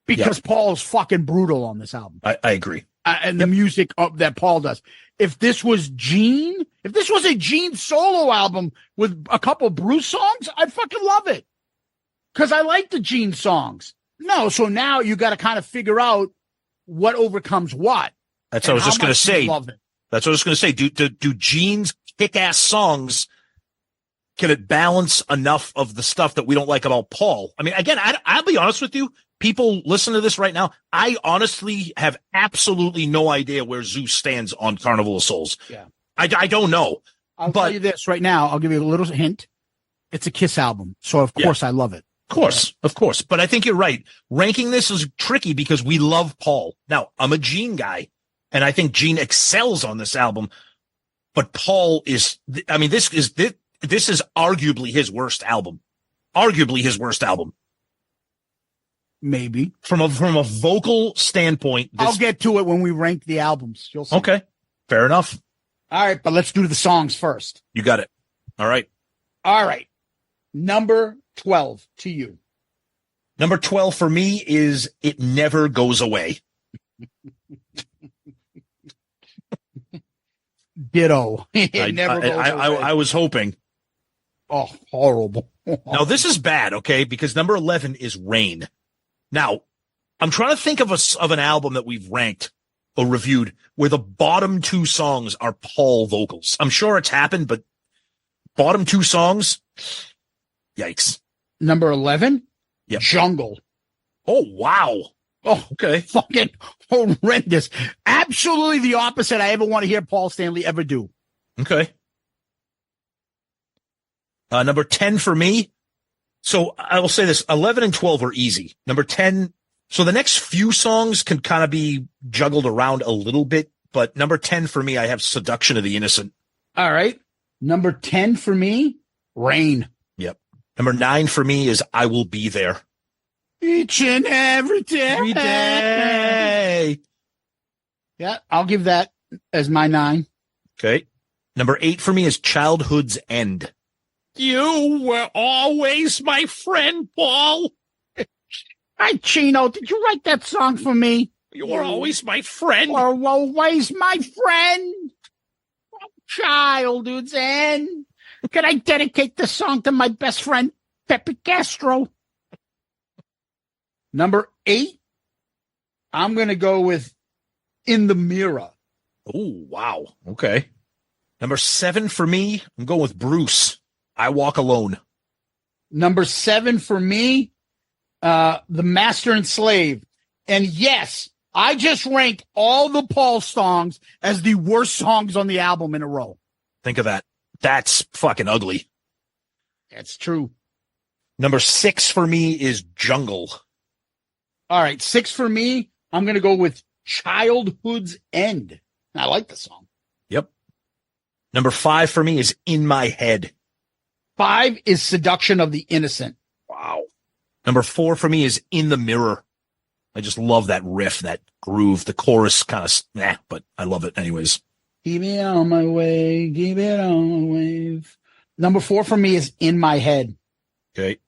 because Paul's fucking brutal on this album. I agree. And the music that Paul does. If this was a Gene solo album with a couple Bruce songs, I'd fucking love it. Because I like the Gene songs. No, so now you got to kind of figure out what overcomes what. That's what I was just going to say. That's what I was going to say. Do Gene's kick-ass songs, can it balance enough of the stuff that we don't like about Paul? I mean, again, I'll be honest with you. People listen to this right now. I honestly have absolutely no idea where Zeus stands on Carnival of Souls. Yeah, I don't know. I'll tell you this right now. I'll give you a little hint. It's a Kiss album, so of course I love it. Of course. But I think you're right. Ranking this is tricky because we love Paul. Now, I'm a Gene guy, and I think Gene excels on this album. But Paul is, I mean, this is arguably his worst album. Maybe. From a vocal standpoint. I'll get to it when we rank the albums. You'll see. Okay. Fair enough. All right, but let's do the songs first. You got it. All right. Number 12 to you. Number 12 for me is It Never Goes Away. Ditto. It never goes away. I was hoping. Oh, horrible. Now, this is bad, okay? Because number 11 is Rain. Now, I'm trying to think of an album that we've ranked or reviewed where the bottom two songs are Paul vocals. I'm sure it's happened, but bottom two songs, yikes. Number 11? Yep. Jungle. Oh, wow. Oh, okay. Fucking horrendous. Absolutely the opposite I ever want to hear Paul Stanley ever do. Okay. Number 10 for me. So I will say this, 11 and 12 are easy. Number 10. So the next few songs can kind of be juggled around a little bit, but number 10 for me, I have Seduction of the Innocent. All right. Number 10 for me, Rain. Yep. Number 9 for me is I Will Be There. Each and every day. Every day. Yeah, I'll give that as my 9. Okay. Number 8 for me is Childhood's End. You were always my friend, Paul. Hi, Chino. Did you write that song for me? You were always my friend. You were always my friend. Childhood's End. Can I dedicate this song to my best friend, Pepe Castro? Number 8, I'm going to go with In the Mirror. Oh, wow. Okay. Number 7 for me, I'm going with Bruce. I Walk Alone. Number 7 for me, The Master and Slave. And yes, I just ranked all the Paul songs as the worst songs on the album in a row. Think of that. That's fucking ugly. That's true. Number 6 for me is Jungle. All right, 6 for me, I'm going to go with Childhood's End. I like the song. Yep. Number 5 for me is In My Head. 5 is Seduction of the Innocent. Wow. Number 4 for me is In the Mirror. I just love that riff, that groove. The chorus kind of, but I love it anyways. Keep it on my way, keep it on my wave. Number 4 for me is In My Head. Okay.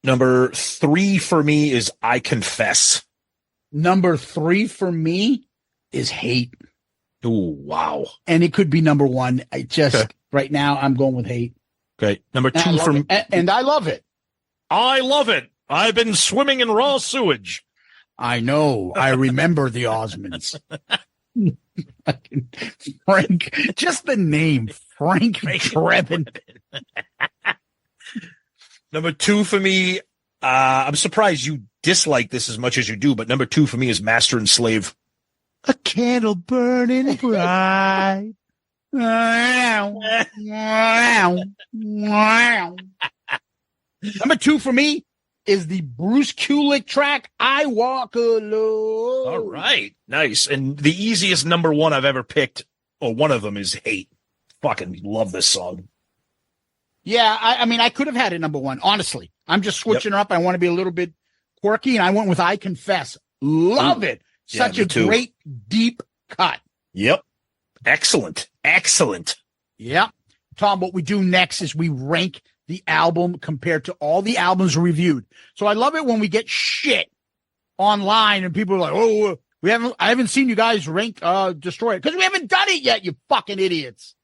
Number 3 for me is I Confess. Number 3 for me is Hate. Oh, wow. And it could be number 1. I just, right now, I'm going with Hate. Okay. Number 2 for me. And I love it. I love it. I've been swimming in raw sewage. I know. I remember the Osmonds. Frank, just the name, Frank Drebin. Number 2 for me, I'm surprised you dislike this as much as you do, but number 2 for me is Master and Slave. A candle burning bright. Number 2 for me is the Bruce Kulick track, I Walk Alone. All right. Nice. And the easiest number 1 I've ever picked, or one of them, is Hate. Fucking love this song. Yeah, I mean, I could have had it number 1, honestly. I'm just switching her up. I want to be a little bit quirky, and I went with I Confess. Love it. Such a great, deep cut. Yep. Excellent. Excellent. Yep. Tom, what we do next is we rank the album compared to all the albums reviewed. So I love it when we get shit online and people are like, oh, I haven't seen you guys rank Destroyer because we haven't done it yet, you fucking idiots.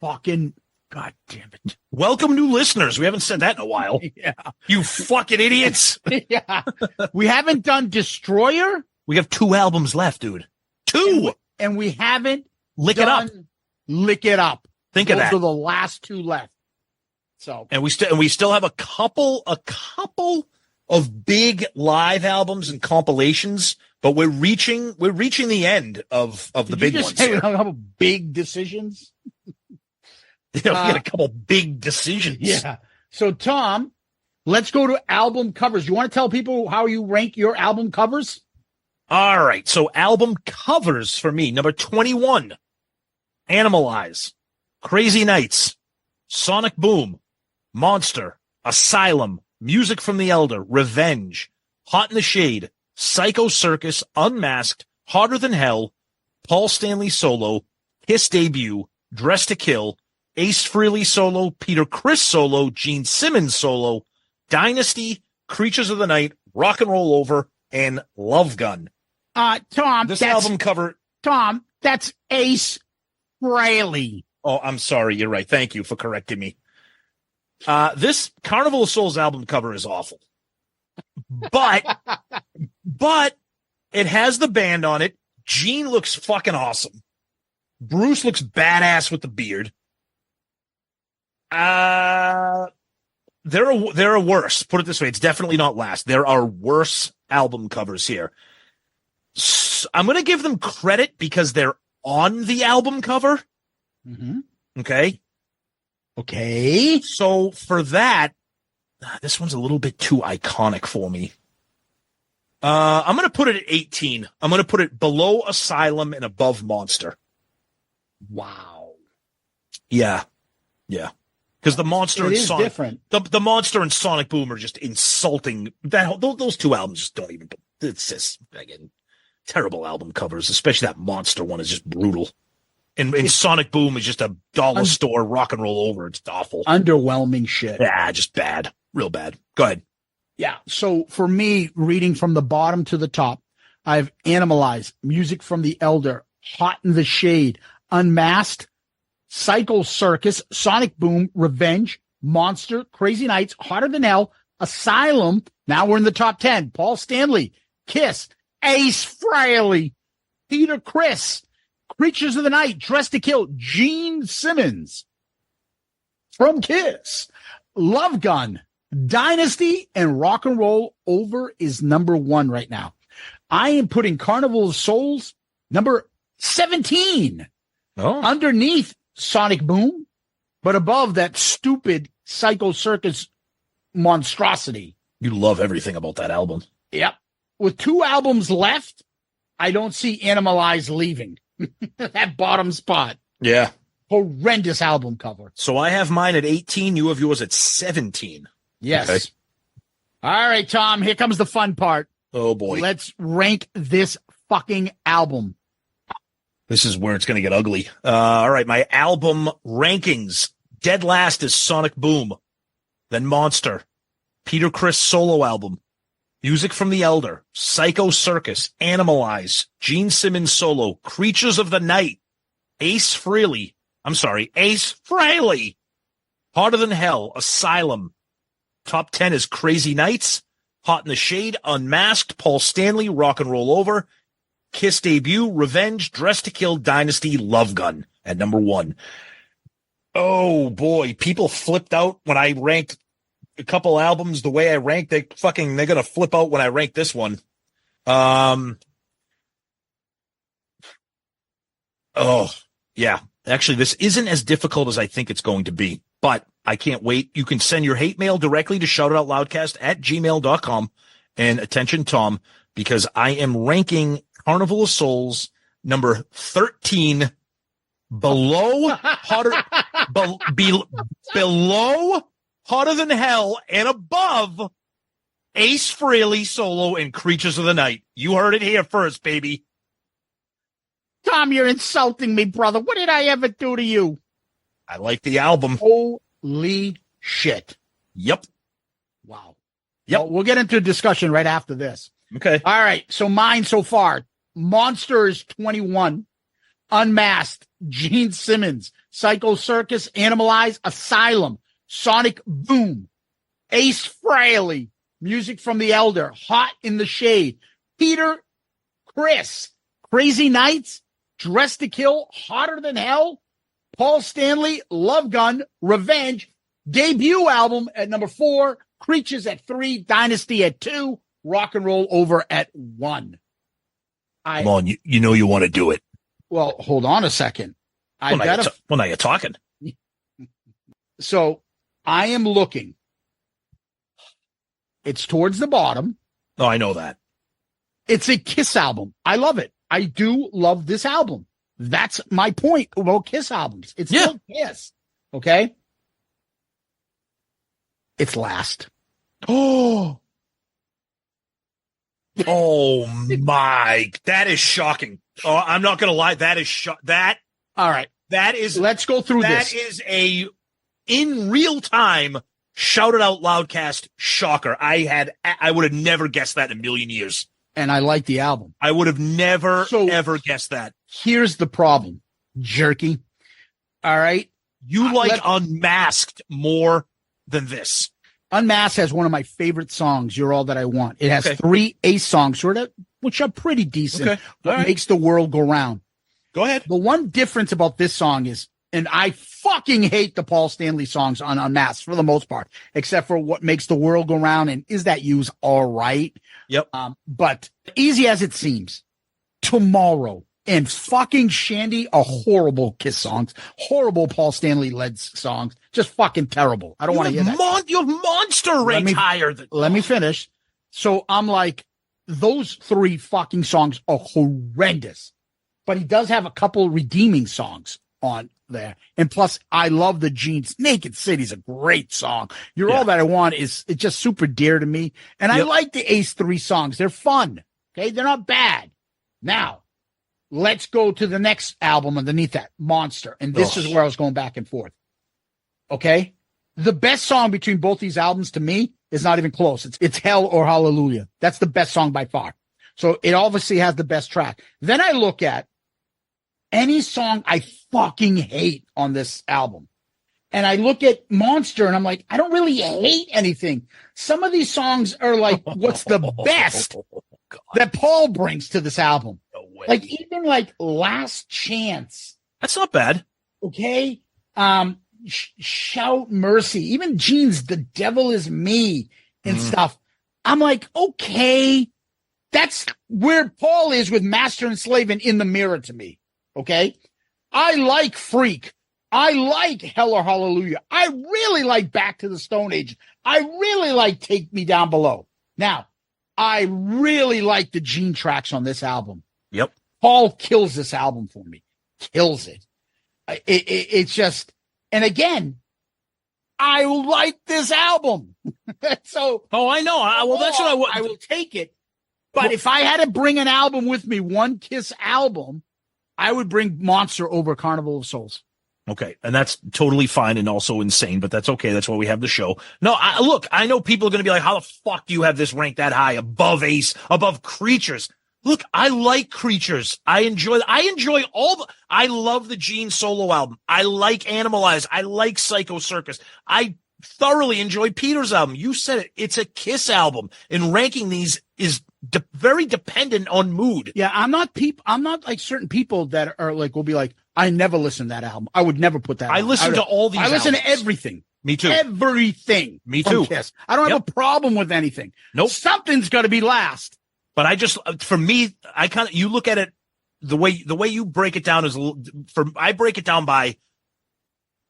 Fucking God damn it. Welcome new listeners. We haven't said that in a while. Yeah. You fucking idiots. Yeah. We haven't done Destroyer. We have 2 albums left, dude. 2. And we haven't Lick It Up. Lick It Up. Think of that. Those are the last 2 left. So, and we still have a couple of big live albums and compilations, but we're reaching the end of the big ones. Say we have a couple big decisions. We got a couple big decisions. Yeah. So, Tom, let's go to album covers. You want to tell people how you rank your album covers? All right. So, album covers for me: number 21, Animalize, Crazy Nights, Sonic Boom, Monster, Asylum, Music from the Elder, Revenge, Hot in the Shade, Psycho Circus, Unmasked, Harder Than Hell, Paul Stanley solo, Kiss debut, Dress to Kill, Ace Frehley solo, Peter Criss solo, Gene Simmons solo, Dynasty, Creatures of the Night, Rock and Roll Over, and Love Gun. Tom, this album cover. Tom, that's Ace Frehley. Oh, I'm sorry. You're right. Thank you for correcting me. This Carnival of Souls album cover is awful, but it has the band on it. Gene looks fucking awesome. Bruce looks badass with the beard. There are worse. Put it this way. It's definitely not last. There are worse album covers here. So I'm going to give them credit because they're on the album cover. Mm-hmm. Okay. So for that, this one's a little bit too iconic for me. I'm going to put it at 18. I'm going to put it below Asylum and above Monster. Wow. Yeah. Yeah. Because the Monster and Sonic, different. The Monster and Sonic Boom are just insulting. Those 2 albums just don't even. It's just again terrible album covers. Especially that Monster one is just brutal. And Sonic Boom is just a dollar store Rock and Roll Over. It's awful. Underwhelming shit. Yeah, just bad. Real bad. Go ahead. Yeah. So for me, reading from the bottom to the top, I've Animalized, Music from the Elder, Hot in the Shade, Unmasked, Psycho Circus, Sonic Boom, Revenge, Monster, Crazy Nights, Hotter Than Hell, Asylum. Now we're in the top 10. Paul Stanley, Kiss, Ace Frehley, Peter Criss, Creatures of the Night, Dressed to Kill, Gene Simmons from Kiss, Love Gun, Dynasty, and Rock and Roll Over is number 1 right now. I am putting Carnival of Souls number 17 underneath Sonic Boom, but above that stupid Psycho Circus monstrosity. You love everything about that album. Yep. With 2 albums left, I don't see Animalize leaving that bottom spot. Yeah. Horrendous album cover. So I have mine at 18. You have yours at 17. Yes. Okay. All right, Tom, here comes the fun part. Oh, boy. Let's rank this fucking album. This is where it's going to get ugly. All right, my album rankings. Dead last is Sonic Boom. Then Monster. Peter Criss solo album. Music from the Elder. Psycho Circus. Animalize. Gene Simmons solo. Creatures of the Night. Ace Frehley. Hotter Than Hell. Asylum. Top 10 is Crazy Nights. Hot in the Shade. Unmasked. Paul Stanley. Rock and Roll Over. Kiss debut, Revenge, Dressed to Kill, Dynasty, Love Gun at number 1. Oh boy, people flipped out when I ranked a couple albums the way I ranked. They're gonna flip out when I rank this one. Oh yeah, actually, this isn't as difficult as I think it's going to be, but I can't wait. You can send your hate mail directly to shoutoutloudcast@gmail.com. And attention, Tom, because I am ranking Carnival of Souls number 13 below below Hotter Than Hell and above Ace Frehley solo and Creatures of the Night. You heard it here first, baby. Tom, you're insulting me, brother. What did I ever do to you? I like the album. Holy shit. Yep. Wow. Yep. Well, we'll get into a discussion right after this. Okay. All right. So mine so far. Monster is 21. Unmasked. Gene Simmons. Psycho Circus. Animalize. Asylum. Sonic Boom. Ace Frehley. Music from the Elder. Hot in the Shade. Peter Criss. Crazy Nights. Dressed to Kill. Hotter Than Hell. Paul Stanley. Love Gun. Revenge. Debut album at number 4. Creatures at 3. Dynasty at 2. Rock and Roll Over at 1. Come on, you know you want to do it. Well, hold on a second. Now you're talking. So I am looking. It's towards the bottom. Oh, I know that. It's a Kiss album. I love it. I do love this album. That's my point about Kiss albums. It's still Kiss. Okay? It's last. Oh my, that is shocking. Oh, I'm not going to lie. That is All right. Let's go through this. That is in real time, shouted out Loudcast shocker. I would have never guessed that in a million years. And I like the album. I would have never, ever guessed that. Here's the problem, jerky. All right. You like Unmasked more than this. Unmasked has one of my favorite songs, You're All That I Want. It has 3 Ace songs, which are pretty decent. Okay. What makes the world go round. Go ahead. The one difference about this song is, and I fucking hate the Paul Stanley songs on Unmasked for the most part, except for What Makes the World Go Round and Is That You's all right. Yep. But Easy As It Seems, Tomorrow, and fucking Shandy are horrible Kiss songs, horrible Paul Stanley led songs, just fucking terrible. I don't want to hear that. Your Monster ranked higher than. Let me finish. So I'm like, those 3 fucking songs are horrendous, but he does have a couple redeeming songs on there. And plus, I love the Gene's Naked City's a great song. You're All That I Want it's just super dear to me. And I like the Ace 3 songs. They're fun. Okay. They're not bad. Now, let's go to the next album underneath that, Monster. And this is where I was going back and forth. Okay. The best song between both these albums to me is not even close. It's Hell or Hallelujah. That's the best song by far. So it obviously has the best track. Then I look at any song I fucking hate on this album. And I look at Monster and I'm like, I don't really hate anything. Some of these songs are like, what's the best that Paul brings to this album? No way. Like even like Last Chance. That's not bad. Okay. Shout Mercy. Even Gene's The Devil Is Me and stuff. I'm like, okay, that's where Paul is with Master and Slave and In the Mirror to me. Okay. I like Freak. I like Hell or Hallelujah. I really like Back to the Stone Age. I really like Take Me Down Below. Now, I really like the Gene tracks on this album. Yep. Paul kills this album for me. Kills it. It's just, and again, I like this album. So, I know. That's what I will take it. But if I had to bring an album with me, one Kiss album, I would bring Monster over Carnival of Souls. Okay, and that's totally fine and also insane, but that's okay. That's why we have the show. No, look, I know people are going to be like, how the fuck do you have this ranked that high above Ace, above Creatures? Look, I like Creatures. I enjoy I love the Gene solo album. I like Animalize. I like Psycho Circus. I thoroughly enjoy Peter's album. You said it. It's a Kiss album, and ranking these is very dependent on mood. Yeah, I'm not like certain people that are like, will be like, I never listen to that album. I would never put that. I listen to all these. I listen to albums. Everything. Me too. Everything. Me too. Kiss. I don't have a problem with anything. Nope. Something's got to be last. But for me, you look at it the way you break it down is I break it down by,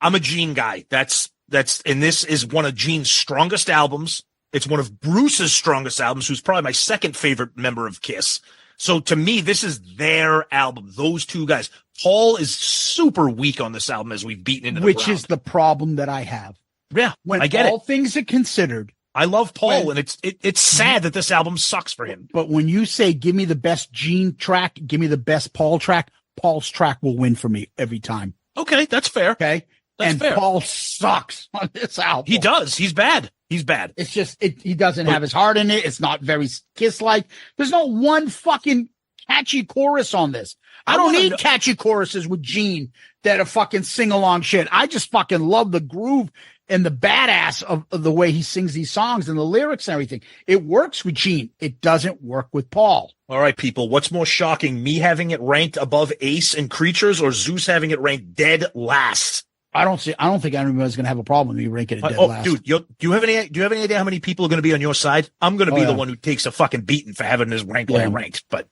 I'm a Gene guy. And this is one of Gene's strongest albums. It's one of Bruce's strongest albums, who's probably my second favorite member of Kiss. So to me, this is their album. Those two guys. Paul is super weak on this album, as we've beaten into the Which ground. is the problem that I have. Yeah, when I get all things are considered. I love Paul, and it's sad that this album sucks for him. But when you say, give me the best Gene track, give me the best Paul track, Paul's track will win for me every time. Okay, that's fair. Okay. That's fair. Paul sucks on this album. He does. He's bad. He's bad. It's just, he doesn't have his heart in it. It's not very Kiss-like. There's no one fucking catchy chorus on this. I don't need catchy choruses with Gene that are fucking sing-along shit. I just fucking love the groove and the badass of the way he sings these songs and the lyrics and everything. It works with Gene. It doesn't work with Paul. All right, people. What's more shocking, me having it ranked above Ace and Creatures, or Zeus having it ranked dead last? I don't think anybody's going to have a problem with me ranking it dead last. Dude, do you have any idea how many people are going to be on your side? I'm going to be the one who takes a fucking beating for having his rank ranked. But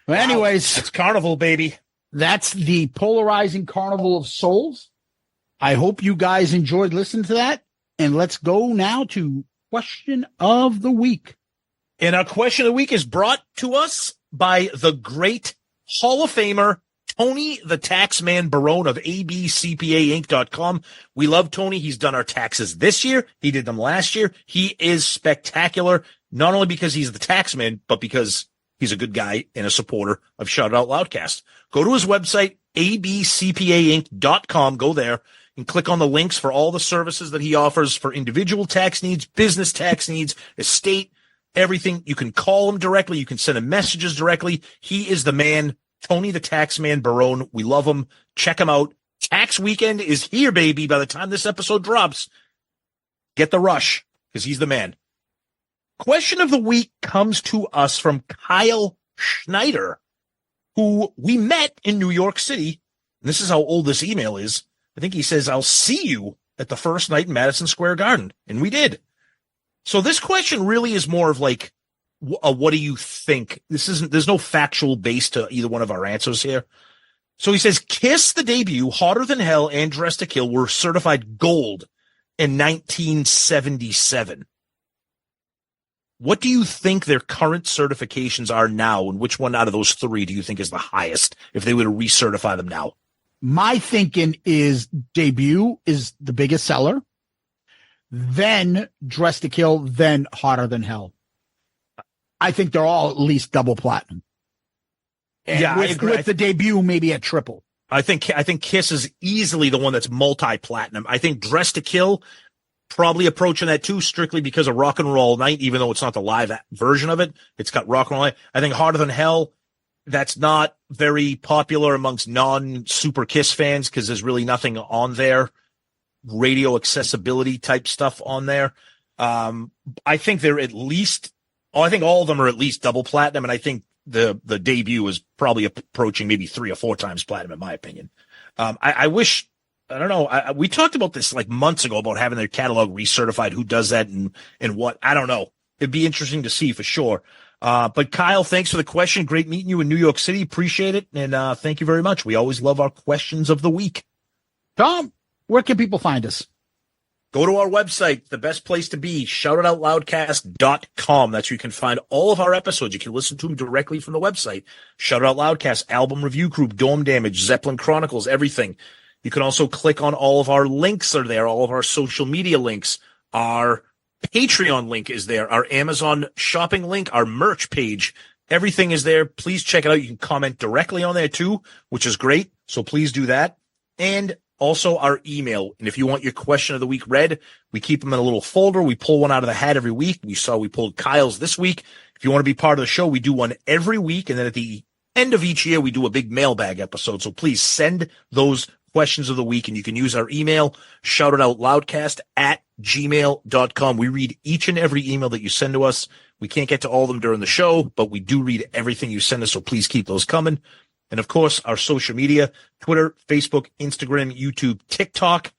anyways, it's Carnival, baby. That's the polarizing Carnival of Souls. I hope you guys enjoyed listening to that. And let's go now to question of the week. And our question of the week is brought to us by the great Hall of Famer, Tony the Taxman Barone of abcpainc.com. We love Tony. He's done our taxes this year. He did them last year. He is spectacular, not only because he's the taxman, but because he's a good guy and a supporter of Shout Out Loudcast. Go to his website, abcpainc.com. Go there and click on the links for all the services that he offers for individual tax needs, business tax needs, estate, everything. You can call him directly. You can send him messages directly. He is the man, Tony the Taxman Barone. We love him. Check him out. Tax weekend is here, baby. By the time this episode drops, get the rush because he's the man. Question of the week comes to us from Kyle Schneider, who we met in New York City. And this is how old this email is. I think he says, I'll see you at the first night in Madison Square Garden. And we did. So this question really is more of like, what do you think? There's no factual base to either one of our answers here. So he says, Kiss, the debut, Hotter Than Hell, and Dressed to Kill were certified gold in 1977. What do you think their current certifications are now? And which one out of those three do you think is the highest if they were to recertify them now? My thinking is debut is the biggest seller, then Dressed to Kill, then Hotter Than Hell. I think they're all at least double platinum. And yeah, with, I agree. With the debut, maybe a triple. I think Kiss is easily the one that's multi-platinum. I think Dressed to Kill probably approaching that too, strictly because of Rock and Roll Night, even though it's not the live version of it. It's got Rock and Roll Night. I think Hotter Than Hell that's not very popular amongst non-Super Kiss fans because there's really nothing on there, radio accessibility type stuff on there. I think they're at least, I think all of them are at least double platinum, and I think the debut is probably approaching maybe 3 or 4 times platinum, in my opinion. I wish, I don't know, we talked about this like months ago about having their catalog recertified, who does that and what, I don't know. It'd be interesting to see for sure. But Kyle, thanks for the question. Great meeting you in New York City. Appreciate it. And thank you very much. We always love our questions of the week. Tom, where can people find us? Go to our website, the best place to be, shoutitoutloudcast.com. That's where you can find all of our episodes. You can listen to them directly from the website. Shout Out Loudcast, Album Review Group, Dome Damage, Zeppelin Chronicles, everything. You can also click on all of our links are there, all of our social media links. Our Patreon link is there, our Amazon shopping link, our merch page. Everything is there. Please check it out. You can comment directly on there too, which is great. So please do that. And also our email. And if you want your question of the week read, we keep them in a little folder. We pull one out of the hat every week. We pulled Kyle's this week. If you want to be part of the show, we do one every week. And then at the end of each year, we do a big mailbag episode. So please send those questions of the week, and you can use our email, shoutitoutloudcast@gmail.com. We read each and every email that you send to us. We can't get to all of them during the show, but we do read everything you send us. So please keep those coming. And of course, our social media, Twitter, Facebook, Instagram, YouTube, TikTok.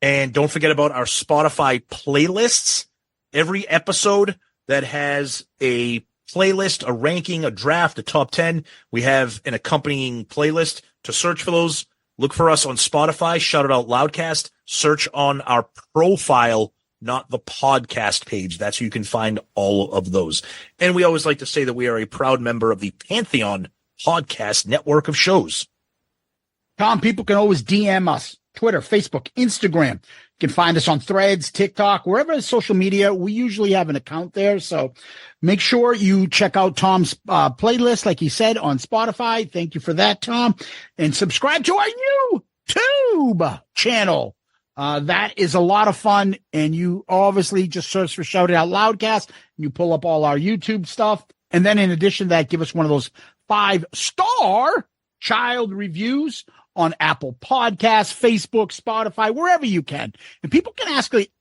And don't forget about our Spotify playlists. Every episode that has a playlist, a ranking, a draft, a top 10, we have an accompanying playlist. To search for those, look for us on Spotify, Shout It Out Loudcast. Search on our profile, not the podcast page. That's where you can find all of those. And we always like to say that we are a proud member of the Pantheon podcast network of shows. Tom, people can always DM us, Twitter, Facebook, Instagram. You can find us on Threads, TikTok, wherever it's social media. We usually have an account there. So make sure you check out Tom's playlist, like he said, on Spotify. Thank you for that, Tom. And subscribe to our YouTube channel. That is a lot of fun. And you obviously just search for Shout It Out Loudcast. And you pull up all our YouTube stuff. And then in addition to that, give us one of those 5-star child reviews on Apple Podcasts, Facebook, Spotify, wherever you can. And people can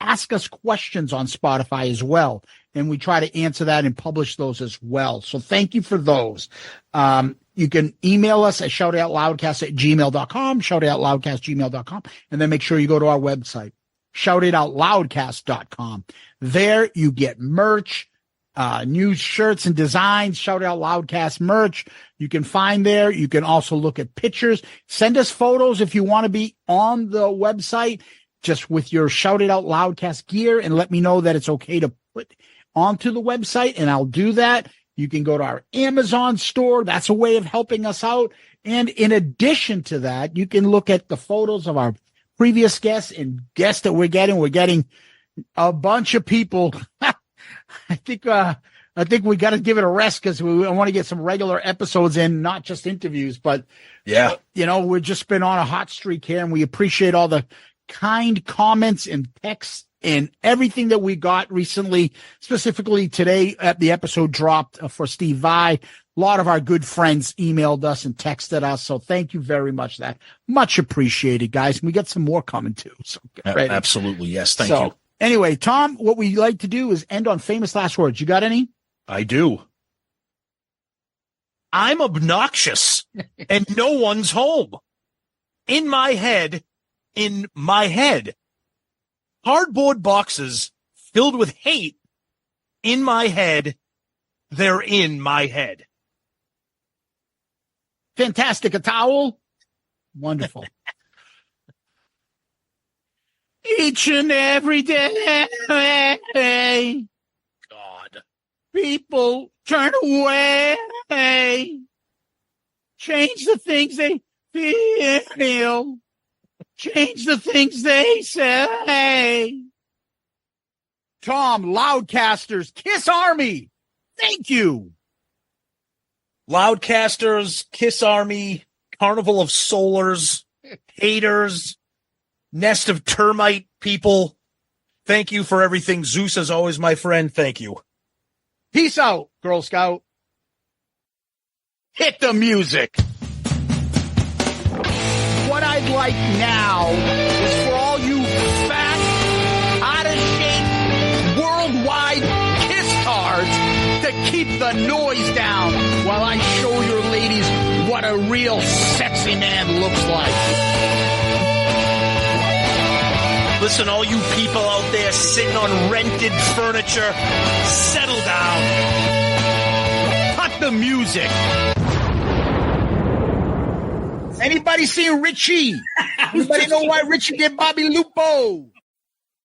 ask us questions on Spotify as well. And we try to answer that and publish those as well. So thank you for those. You can email us at shoutitoutloudcast@gmail.com, shoutitoutloudcast@gmail.com, and then make sure you go to our website, shoutitoutloudcast.com. There you get merch, new shirts and designs, Shout Out Loudcast merch. You can find there. You can also look at pictures. Send us photos if you want to be on the website, just with your Shout It Out Loudcast gear, and let me know that it's okay to put onto the website, and I'll do that. You can go to our Amazon store. That's a way of helping us out. And in addition to that, you can look at the photos of our previous guests and guests that we're getting. We're getting a bunch of people. I think we got to give it a rest because we want to get some regular episodes in, not just interviews. But yeah, we've just been on a hot streak here, and we appreciate all the kind comments and texts and everything that we got recently, specifically today at the episode dropped for Steve Vai. A lot of our good friends emailed us and texted us. So thank you very much. That much appreciated, guys. And we got some more coming too. So get ready. Absolutely. Yes. Thank you. Anyway, Tom, what we like to do is end on famous last words. You got any? I do. I'm obnoxious and no one's home. In my head. Cardboard boxes filled with hate in my head. They're in my head. Fantastic. A towel. Wonderful. Each and every day. God. People turn away. Change the things they feel. Change the things they say. Tom, Loudcasters, Kiss Army. Thank you. Loudcasters, Kiss Army, Carnival of Souls, haters, nest of termite people. Thank you for everything. Zeus, as always, my friend. Thank you. Peace out, Girl Scout. Hit the music. What I'd like now is for all you fat, out-of-shape, worldwide kiss-tards to keep the noise down while I show your ladies what a real sexy man looks like. Listen, all you people out there sitting on rented furniture, settle down. Cut the music. Anybody seen Richie? Anybody know why Richie did Bobby Lupo?